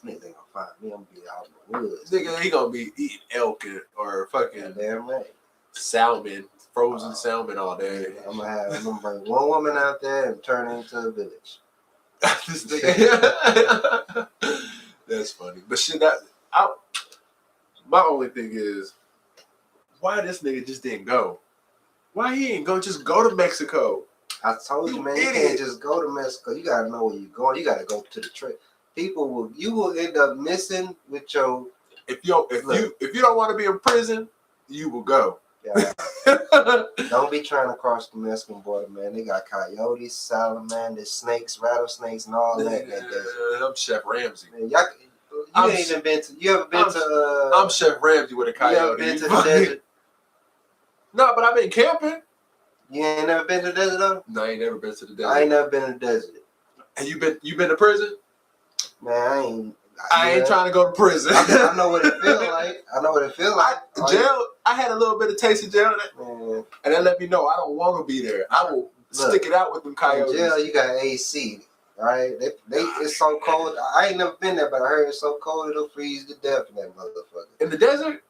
A: Nigga ain't gonna find me. I'm gonna be out in the woods.
B: Nigga, he gonna be eating elk or fucking
A: damn right.
B: Salmon, frozen salmon all day.
A: I'm gonna bring one woman out there and turn her into a village.
B: This nigga. That's funny. But shit, my only thing is, why this nigga just didn't go? Why he ain't just go to Mexico?
A: I told you, man, you can't just go to Mexico. You gotta know where you're going. You gotta go to the trip. You will end up missing with your.
B: If you don't want to be in prison, you will go.
A: Yeah. Don't be trying to cross the Mexican border, man. They got coyotes, salamanders, snakes, rattlesnakes, and all that.
B: I'm Chef Ramsay.
A: Man, you ain't even been to. You ever been to?
B: I'm Chef Ramsay with a coyote.
A: You ever been to the desert?
B: No, but I've been camping.
A: You ain't never been to the desert though?
B: No, I ain't never been to the desert.
A: I ain't never been to the desert.
B: And you been to prison?
A: Man,
B: I ain't trying to go to prison.
A: I know what it feel like.
B: Jail. I had a little bit of taste of jail, and that let me know I don't want to be there. I will stick it out with them coyotes.
A: In jail, you got AC, right? It's so cold. I ain't never been there, but I heard it's so cold it'll freeze to death in that motherfucker.
B: In the desert?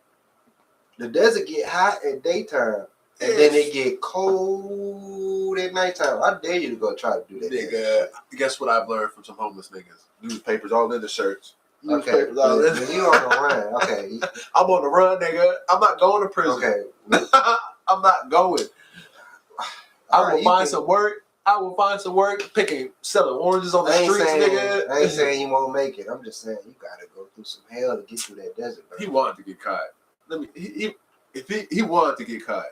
A: The desert get hot at daytime, and then it get cold at nighttime. I dare you to go try to do that.
B: Nigga, guess what I've learned from some homeless niggas? Newspapers all in the shirts.
A: Okay, you on the run. Okay,
B: I'm on the run, nigga. I'm not going to prison.
A: Okay,
B: I'm not going. I will find some work. I will find some work selling oranges on the streets, nigga.
A: I ain't saying you won't make it. I'm just saying you gotta go through some hell to get through that desert, bro.
B: He wanted to get caught. If he wanted to get caught.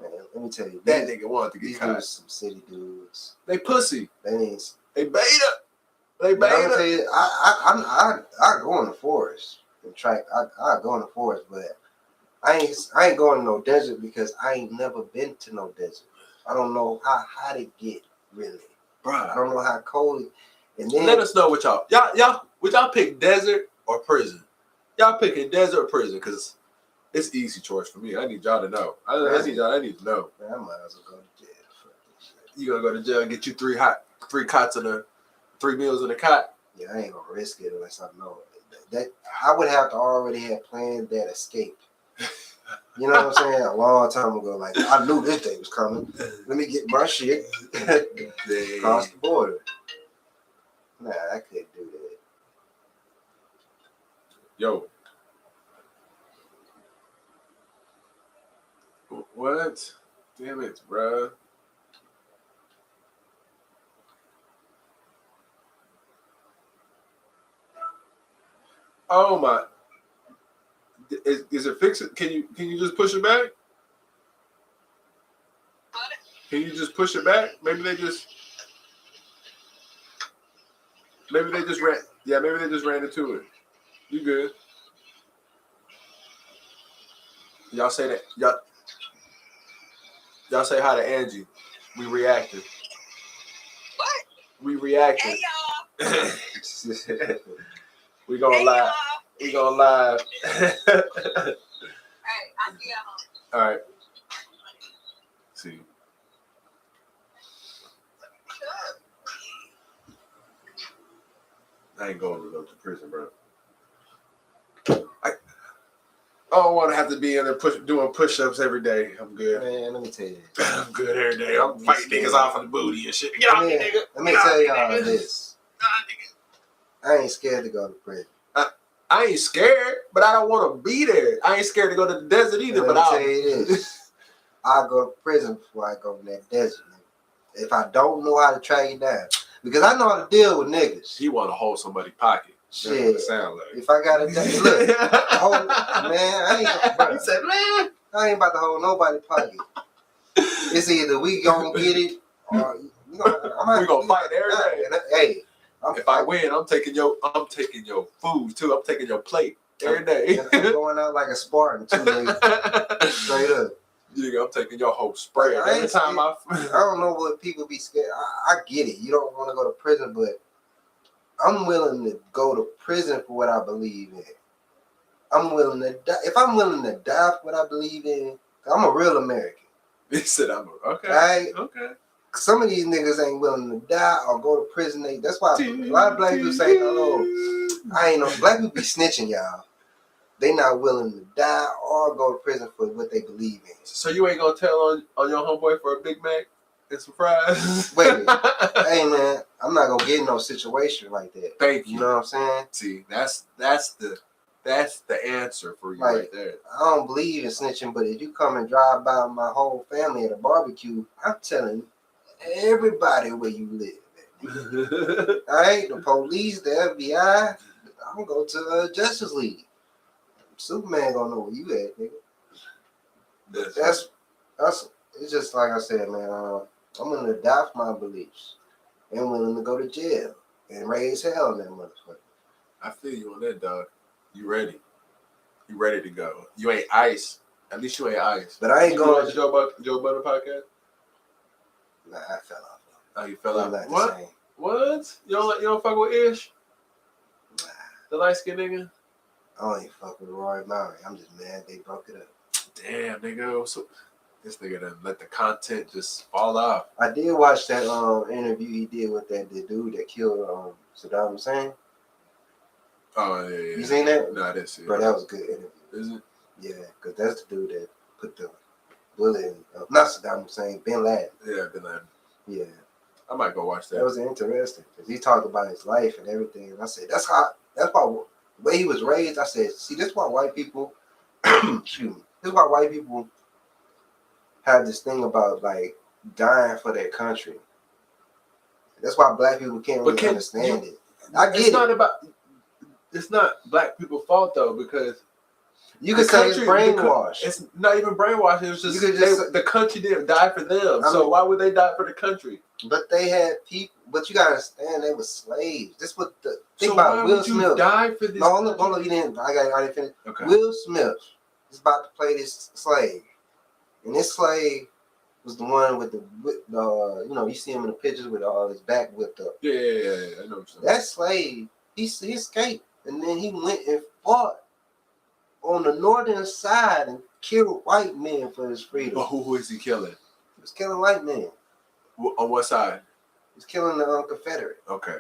A: Man, let me tell you,
B: that nigga wanted to get caught.
A: These some city dudes.
B: They pussy.
A: They
B: beta. They beta.
A: I'm tell you, I go in the forest and track. I go in the forest, but I ain't going to no desert because I ain't never been to no desert. I don't know how hot it get really,
B: bro.
A: I don't know how cold. And then
B: let us know what y'all would y'all pick desert or prison? Y'all picking desert or prison? Because it's easy choice for me. I need y'all to know. I need to know.
A: Man, I might as well go to jail.
B: You gonna go to jail and get you three cots in 3 meals in a cot?
A: Yeah, I ain't gonna risk it unless I know that I would have to already have planned that escape. You know what I'm saying? A long time ago, like I knew this day was coming. Let me get my shit across the border. Nah, I couldn't do that.
B: Yo. What? Damn it, bro. Oh my! Is it fixed? Can you just push it back? Can you just push it back? Maybe they just ran. Yeah, maybe they just ran into it. You good? Y'all say that. Y'all say hi to Angie. We reacted.
C: What?
B: We reacted.
C: Hey
B: y'all. We going live.
C: Y'all.
B: We going live.
C: Hey, I see y'all.
B: All right. See. I ain't going to go to prison, bro. I don't want to have to be in there doing push-ups every day. I'm good.
A: Man, let me tell you.
B: I'm good every day. I'm fighting niggas off on the booty and shit. Get off me, nigga.
A: Let me tell y'all this. I ain't scared to go to prison.
B: I ain't scared, but I don't want to be there. I ain't scared to go to the desert either. But
A: I'll tell you this: I'll go to prison before I go to that desert. If I don't know how to track you down, because I know how to deal with niggas.
B: He want to hold somebody's pocket.
A: Shit.
B: That's what it sound like.
A: If I got to look, man, I ain't. Bro,
B: he said, man,
A: I ain't about to hold nobody's pocket. It's either we gonna get it or we
B: gonna fight every day.
A: Hey,
B: if I win, I'm taking your food too. I'm taking your plate every day.
A: I'm going out like a Spartan 2 days straight up.
B: I'm taking your whole spread every time I
A: don't know what people be scared. I get it. You don't want to go to prison, but I'm willing to go to prison for what I believe in. I'm willing to die. If I'm willing to die for what I believe in, I'm a real American.
B: He said okay.
A: Right?
B: Okay.
A: Some of these niggas ain't willing to die or go to prison. That's why a lot of black people say, I ain't know. Black people be snitching, y'all. They not willing to die or go to prison for what they believe in.
B: So you ain't gonna tell on your homeboy for a Big Mac and some fries?
A: Wait a minute. Hey man, I'm not gonna get in no situation like that.
B: Thank you.
A: You know what I'm saying?
B: See, that's the answer for you right there.
A: I don't believe in snitching, but if you come and drive by my whole family at a barbecue, I'm telling everybody where you live. All right, the police, the FBI, I'm gonna go to Justice League. Superman gonna know where you at, nigga. That's it's just like I said, man. I'm willing to die for my beliefs. And willing to go to jail and raise hell in that motherfucker.
B: I feel you on that, dog. You ready? You ready to go? You ain't ice. At least you ain't ice.
A: But I ain't going
B: to Joe Budden podcast.
A: Nah, I fell off.
B: Oh, you fell off.
A: Not
B: What?
A: The same.
B: What? You don't fuck with Ish?
A: Nah.
B: The light skinned nigga?
A: I don't even fuck with Roy Murray. I'm just mad they broke it up.
B: Damn, nigga. So this nigga done let the content just fall off.
A: I did watch that interview he did with the dude that killed Saddam Hussein.
B: Oh, yeah.
A: You seen that?
B: No, I didn't see it.
A: Bro, that was a good interview.
B: Is it?
A: Yeah, because that's the dude that put the bullet in. Not Saddam Hussein, Bin Laden.
B: Yeah, Bin Laden.
A: Yeah.
B: I might go watch that.
A: That was interesting because he talked about his life and everything. And I said, that's why the way he was raised. I said, see, that's why white people, excuse me, this is why white people have this thing about like dying for their country. That's why black people can't really understand it. I get
B: it's not black people's fault though, because
A: you could say it's brainwashed.
B: It's not even brainwashed. It was just, the country didn't die for them. So why would they die for the country?
A: But they had people. But you gotta understand, they were slaves. This what the thing
B: so
A: about
B: why
A: Will
B: would you
A: Smith.
B: Die for this?
A: No, hold on, you didn't. I didn't finish.
B: Okay.
A: Will Smith is about to play this slave, and this slave was the one with the you see him in the pictures with all his back whipped up.
B: Yeah. I know what you're saying.
A: That slave, he escaped, and then he went and fought on the northern side and killed white men for his freedom.
B: But who is he killing?
A: He was killing white men.
B: On what side?
A: He's killing the Confederate.
B: Okay.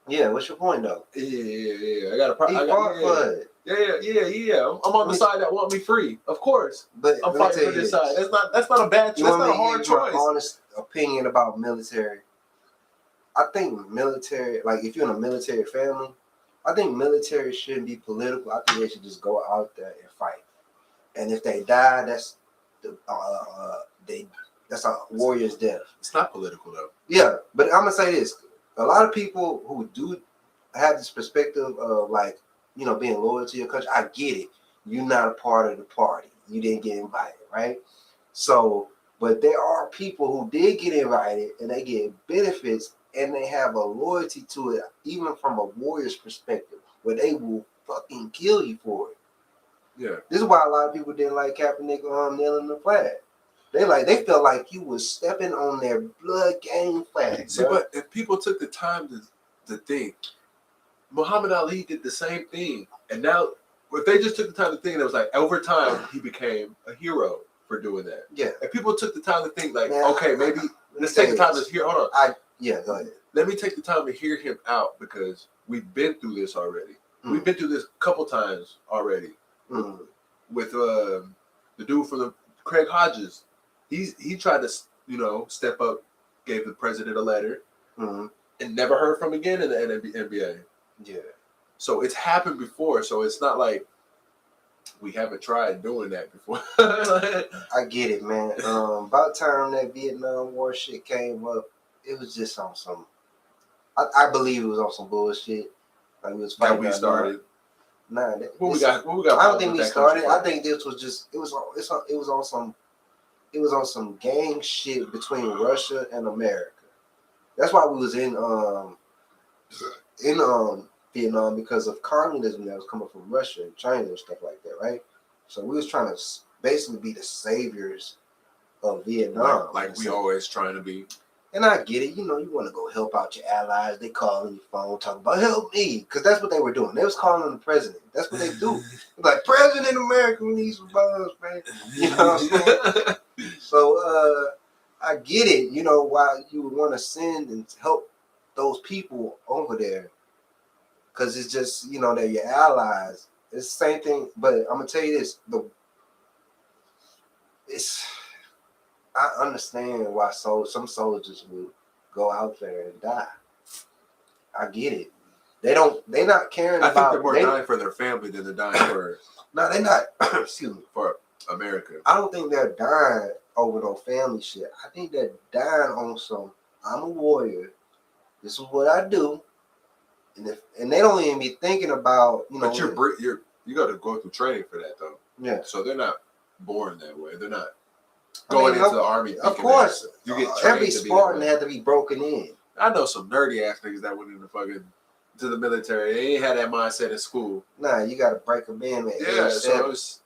A: Yeah, what's your point though?
B: Yeah. I got a problem.
A: He fought for it.
B: Yeah. I'm on the side that want me free, of course.
A: But
B: I'm fighting for this side. That's not a bad choice. That's not a hard choice.
A: My honest opinion about military. I think military, like if you're in a military family, I think military shouldn't be political. I think they should just go out there and fight. And if they die, that's a warrior's death.
B: It's not political though.
A: Yeah, but I'm gonna say this: a lot of people who do have this perspective of being loyal to your country. I get it. You're not a part of the party. You didn't get invited, right? So, but there are people who did get invited and they get benefits and they have a loyalty to it, even from a warrior's perspective, where they will fucking kill you for it.
B: Yeah.
A: This is why a lot of people didn't like Kaepernick kneeling the flag. They felt like you was stepping on their blood gang flag.
B: See, but if people took the time to think, Muhammad Ali did the same thing, and now if they just took the time to think, it was like over time he became a hero for doing that.
A: Yeah.
B: If people took the time to think, like,
A: Man,
B: okay, maybe let's take the time to hear. Hold on.
A: Go ahead.
B: Let me take the time to hear him out because we've been through this already. Mm. We've been through this a couple times already. Mm. With the dude from the Craig Hodges. He tried to step up, gave the president a letter, and never heard from again in the NBA.
A: Yeah. So
B: it's happened before. So it's not like we haven't tried doing that before.
A: I get it, man. About time that Vietnam War shit came up, it was just on some. I believe it was on some bullshit. Like we was fighting.
B: That we started.
A: Nah,
B: What we got?
A: I don't think we started. I think this was just it was on some gang shit between Russia and America. That's why we was in Vietnam, because of communism that was coming from Russia and China and stuff like that, right? So we was trying to basically be the saviors of Vietnam,
B: like we always trying to be.
A: And I get it, you want to go help out your allies. They call on your phone talking about help me, because that's what they were doing. They was calling the president. That's what they do. Like, President America, we need some funds, man. You know what I'm saying? So I get it. Why you would want to send and help those people over there, because it's just they're your allies. It's the same thing, but I'm gonna tell you this: I understand why some soldiers would go out there and die. I get it. They're not caring about.
B: I think they're more dying for their family than they're dying for.
A: No, they're not. Excuse me.
B: For America.
A: I don't think they're dying over no family shit. I think they're dying on some. I'm a warrior. This is what I do, and they don't even be thinking about
B: But you got to go through training for that though.
A: Yeah.
B: So they're not born that way. They're not going into the army.
A: Of course,
B: you get
A: every Spartan had to be broken in.
B: I know some nerdy ass niggas that went into to the military. They ain't had that mindset in school.
A: Nah, you got to break them in.
B: Yeah, so it's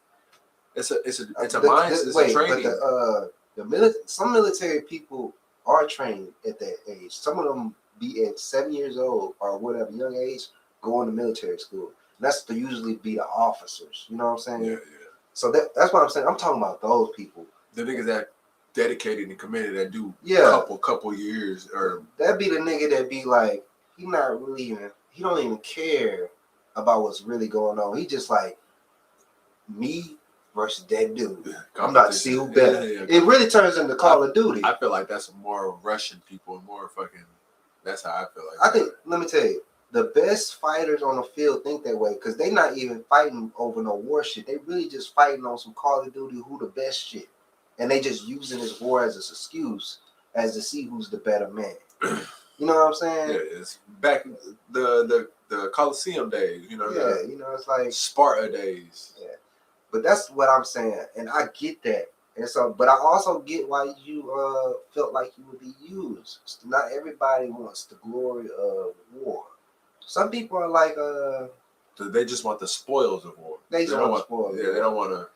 B: a mindset. It's a training.
A: Some military people are trained at that age. Some of them be at 7 years old or whatever young age going to military school. And that's to usually be the officers. You know what I'm saying?
B: Yeah.
A: So that's what I'm saying. I'm talking about those people.
B: The niggas that dedicated and committed that do couple years or
A: that be the nigga that be like he don't even care about what's really going on. He just like me versus that dude. I'm not to see who better. Yeah. It really turns into Call of Duty.
B: I feel like that's more Russian people and more fucking. That's how I feel like.
A: Let me tell you, the best fighters on the field think that way because they not even fighting over no war shit. They really just fighting on some Call of Duty, who the best shit. And they just using this war as an excuse as to see who's the better man. You know what I'm saying?
B: Yeah, it's back the Coliseum days,
A: it's like
B: Sparta days.
A: Yeah. But that's what I'm saying. And I get that. And so, but I also get why you felt like you would be used. Not everybody wants the glory of war. Some people are like
B: they just want the spoils of war.
A: They just want the spoils.
B: Yeah, they don't want to.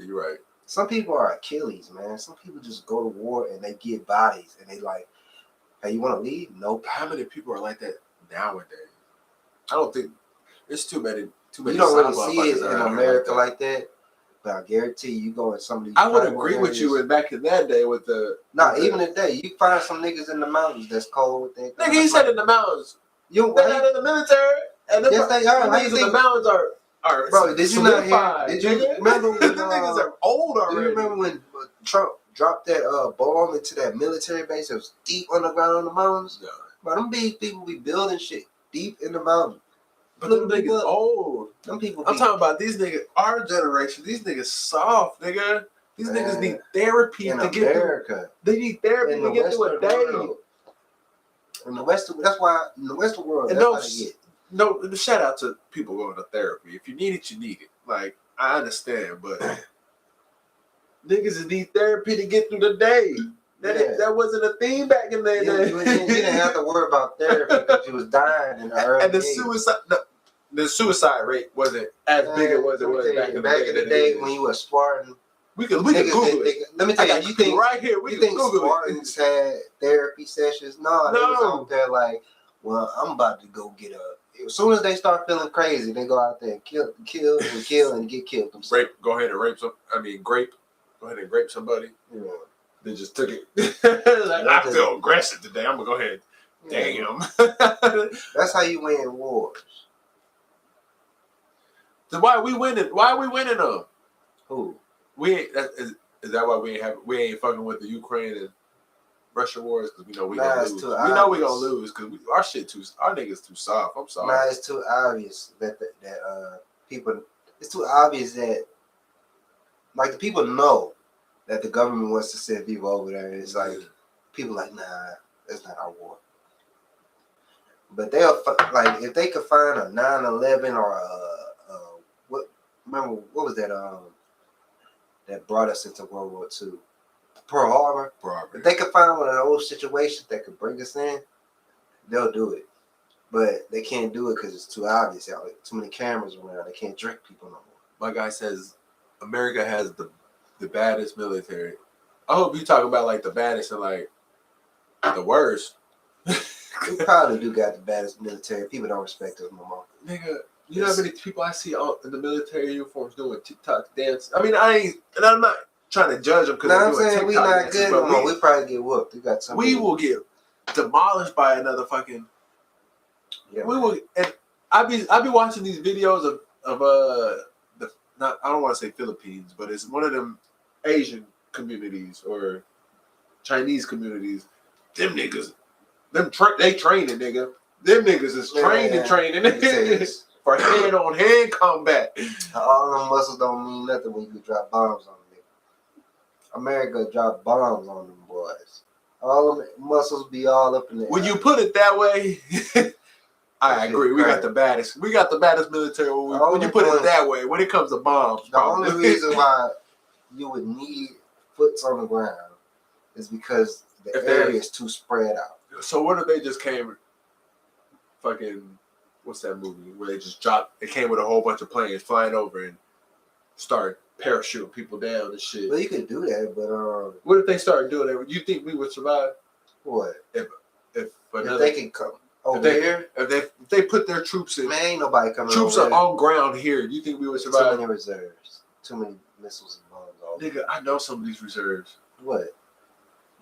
B: You're right.
A: Some people are Achilles, man. Some people just go to war and they get bodies and they like, hey, you want to leave? Nope.
B: How many people are like that nowadays? I don't think there's too many.
A: You don't really see it in America like that. But I guarantee you go in some of these.
B: I would agree with you. And back in that day with the
A: even today, you find some niggas in the mountains that's cold.
B: Nigga, he said in the mountains.
A: They're
B: not in the military. And
A: yes, they are.
B: The niggas in the mountains are.
A: Bro, did you not hear? Did you remember when
B: the niggas are old already?
A: Do you remember when Trump dropped that bomb into that military base that was deep underground on the mountains?
B: Yeah.
A: Bro, them big people be building shit deep in the mountains.
B: But them niggas old.
A: Them people.
B: I'm talking about these niggas, our generation. These niggas soft, nigga. These niggas need therapy to get through. They need therapy to get through a day.
A: In the Western, that's why in the Western world,
B: and
A: that's how they get.
B: No, shout out to people going to therapy. If you need it, you need it. Like, I understand, but niggas need therapy to get through the day. That wasn't a thing back in the day.
A: You didn't have to worry about therapy because you was dying in the early
B: and the suicide rate wasn't as big as it was back in the day.
A: When you were Spartan.
B: We can Google it.
A: Let me tell you, you think
B: right here, we
A: you
B: can
A: think
B: Google
A: Spartans had therapy sessions? No, they was out there like, well, I'm about to go get as soon as they start feeling crazy, they go out there and kill and get killed themselves.
B: Go ahead and grape. Go ahead and grape somebody.
A: Yeah.
B: They just took it. I feel aggressive today. I'm gonna go ahead. Damn.
A: That's how you win wars.
B: So why are we winning? Why are we winning them?
A: Who?
B: Is that why we ain't fucking with the Ukraine and Russia wars? Because we know we gonna lose. We know we gonna lose because our niggas too soft. I'm sorry.
A: Nah, it's too obvious that people. It's too obvious that like the people know that the government wants to send people over there. It's like people like, nah, that's not our war. But they'll like if they could find a 9/11 or a remember what was that? That brought us into World War II. Pearl Harbor. If they could find one of those situations that could bring us in, they'll do it. But they can't do it because it's too obvious. Like, too many cameras around. They can't trick people no more.
B: My guy says America has the baddest military. I hope you talk about like the baddest and like the worst.
A: We probably do got the baddest military. People don't respect us no more.
B: Nigga, you know how many people I see in the military uniforms doing TikTok dance? I mean, I'm not trying to judge them because
A: I'm saying we not good no more. We probably get whooped.
B: We will get demolished by another fucking. Yeah, we will, and I be watching these videos of I don't want to say Philippines, but it's one of them Asian communities or Chinese communities. Them niggas, they training, nigga. Them niggas is training for hand-on-hand combat.
A: All them muscles don't mean nothing when you drop bombs on them. America drop bombs on them boys. All them muscles be all up in there.
B: When you put it that way, I agree. We got the baddest. We got the baddest military. When you put it that way, when it comes to bombs,
A: the only reason why you would need foots on the ground is because the area is too spread out.
B: So what if they just came? Fucking, what's that movie where they just dropped? It came with a whole bunch of planes flying over and started parachuting people down and shit.
A: Well, you could do that, but
B: what if they started doing that? You think we would survive?
A: What
B: if
A: they can come over here?
B: If they put their troops in,
A: man, ain't nobody coming.
B: Troops are on ground here. Do you think we would survive?
A: Too many reserves. Too many missiles and bombs.
B: Nigga, I know some of these reserves.
A: What,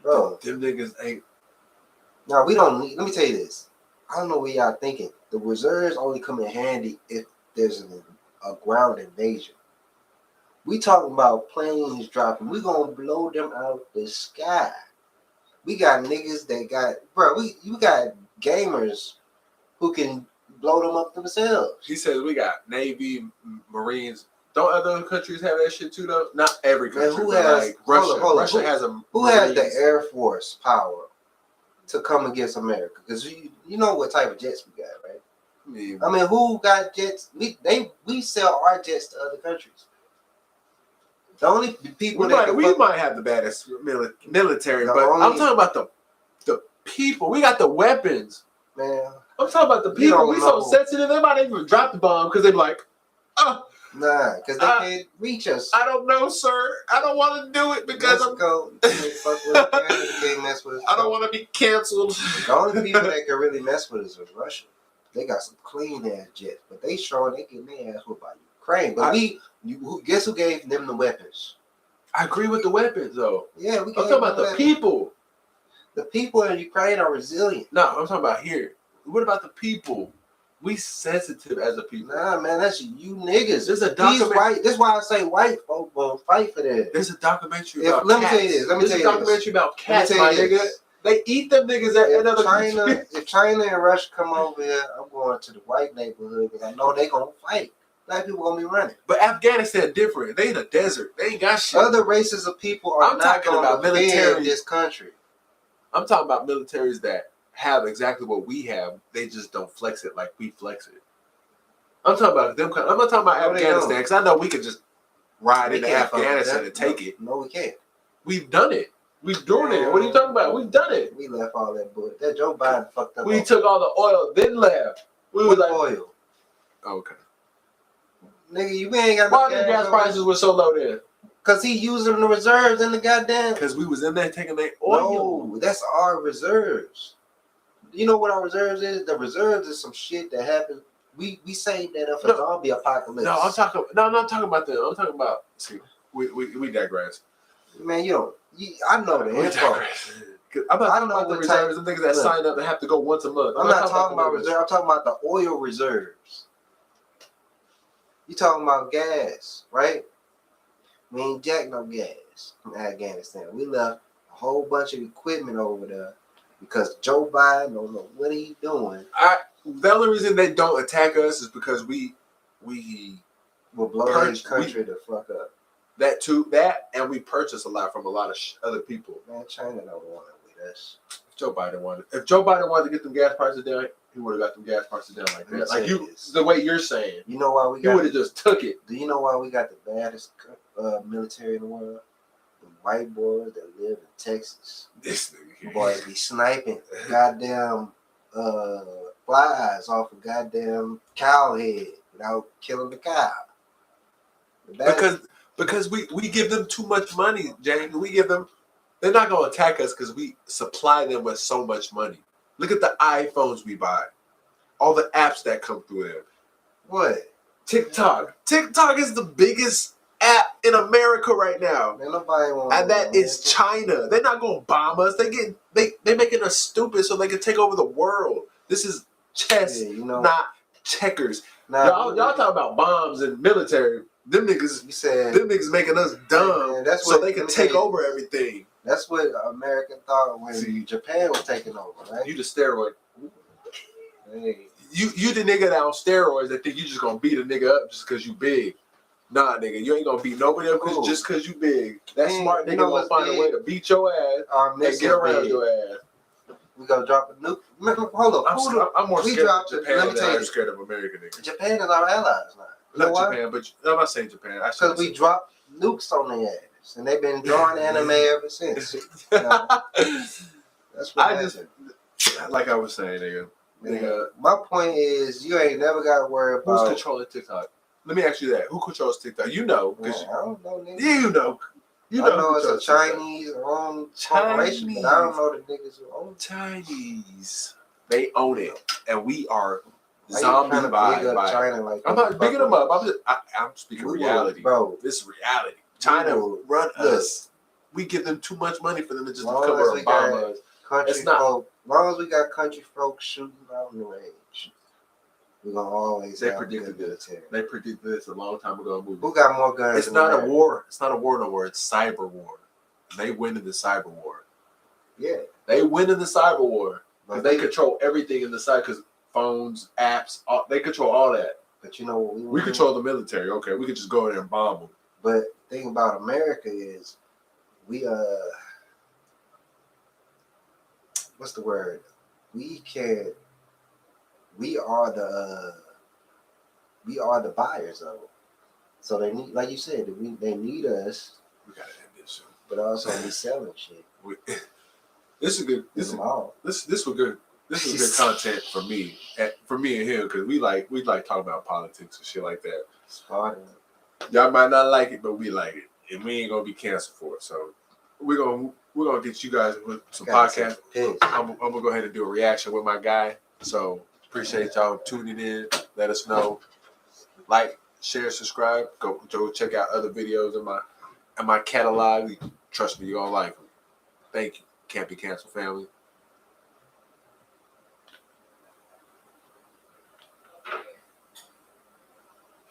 A: bro?
B: Them niggas ain't.
A: No, we don't need. Let me tell you this. I don't know what y'all thinking. The reserves only come in handy if there's a ground invasion. We talking about planes dropping. We gonna blow them out the sky. We got niggas that got, bro. You got gamers who can blow them up themselves.
B: He says we got Navy, Marines. Don't other countries have that shit too though? Not every country.
A: Man, who has
B: like Russia? Russia has a.
A: Who has the Air Force power to come against America? Because you know what type of jets we got, right? I mean, who got jets? We sell our jets to other countries. The only people
B: we might have the baddest military, but I'm talking about the people. We got the weapons,
A: man.
B: I'm talking about the people. We so sensitive. They might even drop the bomb because they're like, oh.
A: Nah, because they can't reach us.
B: I don't know, sir. I don't want to do it because
A: can't mess with us.
B: I don't want to be canceled.
A: The only people that can really mess with us is Russia. They got some clean ass jets, but they showing they getting their ass whooped by Ukraine. But guess who gave them the weapons?
B: I agree with the weapons, though.
A: Yeah,
B: I'm talking about the people.
A: The people in Ukraine are resilient.
B: No, I'm talking about here. What about the people? We sensitive as a people.
A: Nah, man, that's you niggas.
B: There's a documentary.
A: That's why I say white folk will fight for that.
B: There's a documentary about
A: Let me tell you this. There's a documentary
B: about cats, my nigga. They eat them niggas at another
A: China. If China and Russia come over here, I'm going to the white neighborhood because I know they gonna fight. Black people gonna be running.
B: But Afghanistan different. They in a desert. They ain't got shit.
A: Other races of people are not going to defend this country.
B: I'm talking about militaries that have exactly what we have. They just don't flex it like we flex it. I'm talking about them. I'm not talking about Afghanistan because I know we could just ride into Afghanistan and take it.
A: No, we can't.
B: We've done it. We've done it. What are you talking about? We've done it.
A: We left all that bullshit. That Joe Biden fucked up.
B: We took all the oil, then left. We was like
A: oil.
B: Okay.
A: Nigga, we ain't got
B: no gas. Why the gas prices were so low then?
A: Because he using the reserves in the goddamn.
B: Because we was in there taking their oil.
A: No, that's our reserves. You know what our reserves is? The reserves is some shit that happened. We saved that up for the zombie apocalypse.
B: No, I'm not talking about that. I'm talking about. See, we digress.
A: Man, I know the info.
B: I'm not talking about the reserves. The niggas that signed up and have to go once a month.
A: I'm not talking about reserves. I'm talking about the oil reserves. You talking about gas, right? We ain't jack no gas from Afghanistan. We left a whole bunch of equipment over there because Joe Biden don't know what he's doing.
B: The only reason they don't attack us is because we
A: will blow this country the fuck up.
B: That and we purchase a lot from a lot of other people.
A: Man, China don't want it with us.
B: Joe Biden wanted. If Joe Biden wanted to get them gas prices down, he would have got them gas prices down like that. Like you, the way you're saying.
A: You know why we?
B: He would have just took it.
A: Do you know why we got the baddest military in the world? The white boys that live in Texas.
B: This nigga.
A: Boys be sniping goddamn flies off a goddamn cow head without killing the cow.
B: Because we give them too much money, James. We give them. They're not gonna attack us because we supply them with so much money. Look at the iPhones we buy, all the apps that come through them.
A: What?
B: TikTok. TikTok is the biggest app in America right now.
A: Man, nobody wants.
B: And that is China. They're not gonna bomb us. They making us stupid so they can take over the world. This is chess, not checkers. Y'all talking about bombs and military. Them niggas making us dumb, man, that's so they can take over everything.
A: That's what America thought when Japan was taking over, right?
B: You the steroid.
A: Hey.
B: You the nigga that on steroids that think you just gonna beat a nigga up just because you big. Nah, nigga, you ain't gonna beat nobody up just because you big. That smart nigga gonna find a way to beat your ass and get around your ass.
A: We gonna drop a nuke. Hold up.
B: I'm more scared of Japan than I'm scared of America niggas.
A: Japan is our allies now.
B: Not Japan, but I'm not saying Japan.
A: Because we dropped nukes on their ass, and they've been drawing anime ever since. That's what happened.
B: Like I was saying, nigga.
A: My point is, you ain't never got to worry about
B: who's controlling TikTok. Let me ask you that: who controls TikTok? You know,
A: I don't know. Nigga.
B: You know.
A: I know it's a Chinese owned corporation, but I don't know the niggas who own it.
B: Chinese. They own it, and we are zombified by
A: China. Like
B: I'm not bigging them up. I'm speaking reality,
A: bro.
B: This is reality. China run us. We give them too much money for them to just come over and bomb us.
A: As long as we got country folks shooting out in the range, we're gonna always.
B: They predicted this. They predicted this a long time ago.
A: Who got more guns?
B: It's not a war. It's not a war no more. It's cyber war. They win in the cyber war.
A: Yeah,
B: they win in the cyber war because they control everything in the cyber. Because phones, apps, they control all that.
A: But you know what
B: we control the military. Okay, we could just go in there and bomb them.
A: But the thing about America is, we what's the word? We are the buyers of it. So they need, like you said, they need us.
B: We gotta end this soon.
A: But also we selling shit.
B: This is good. This was good. This is good content for me and him because we like talking about politics and shit like that.
A: Smart.
B: Y'all might not like it, but we like it, and we ain't gonna be canceled for it. So we're gonna get you guys with some podcasts. I'm gonna go ahead and do a reaction with my guy. So appreciate y'all tuning in. Let us know. Like, share, subscribe. Go check out other videos in my catalog. Trust me, you're gonna like them. Thank you. Can't be canceled, family.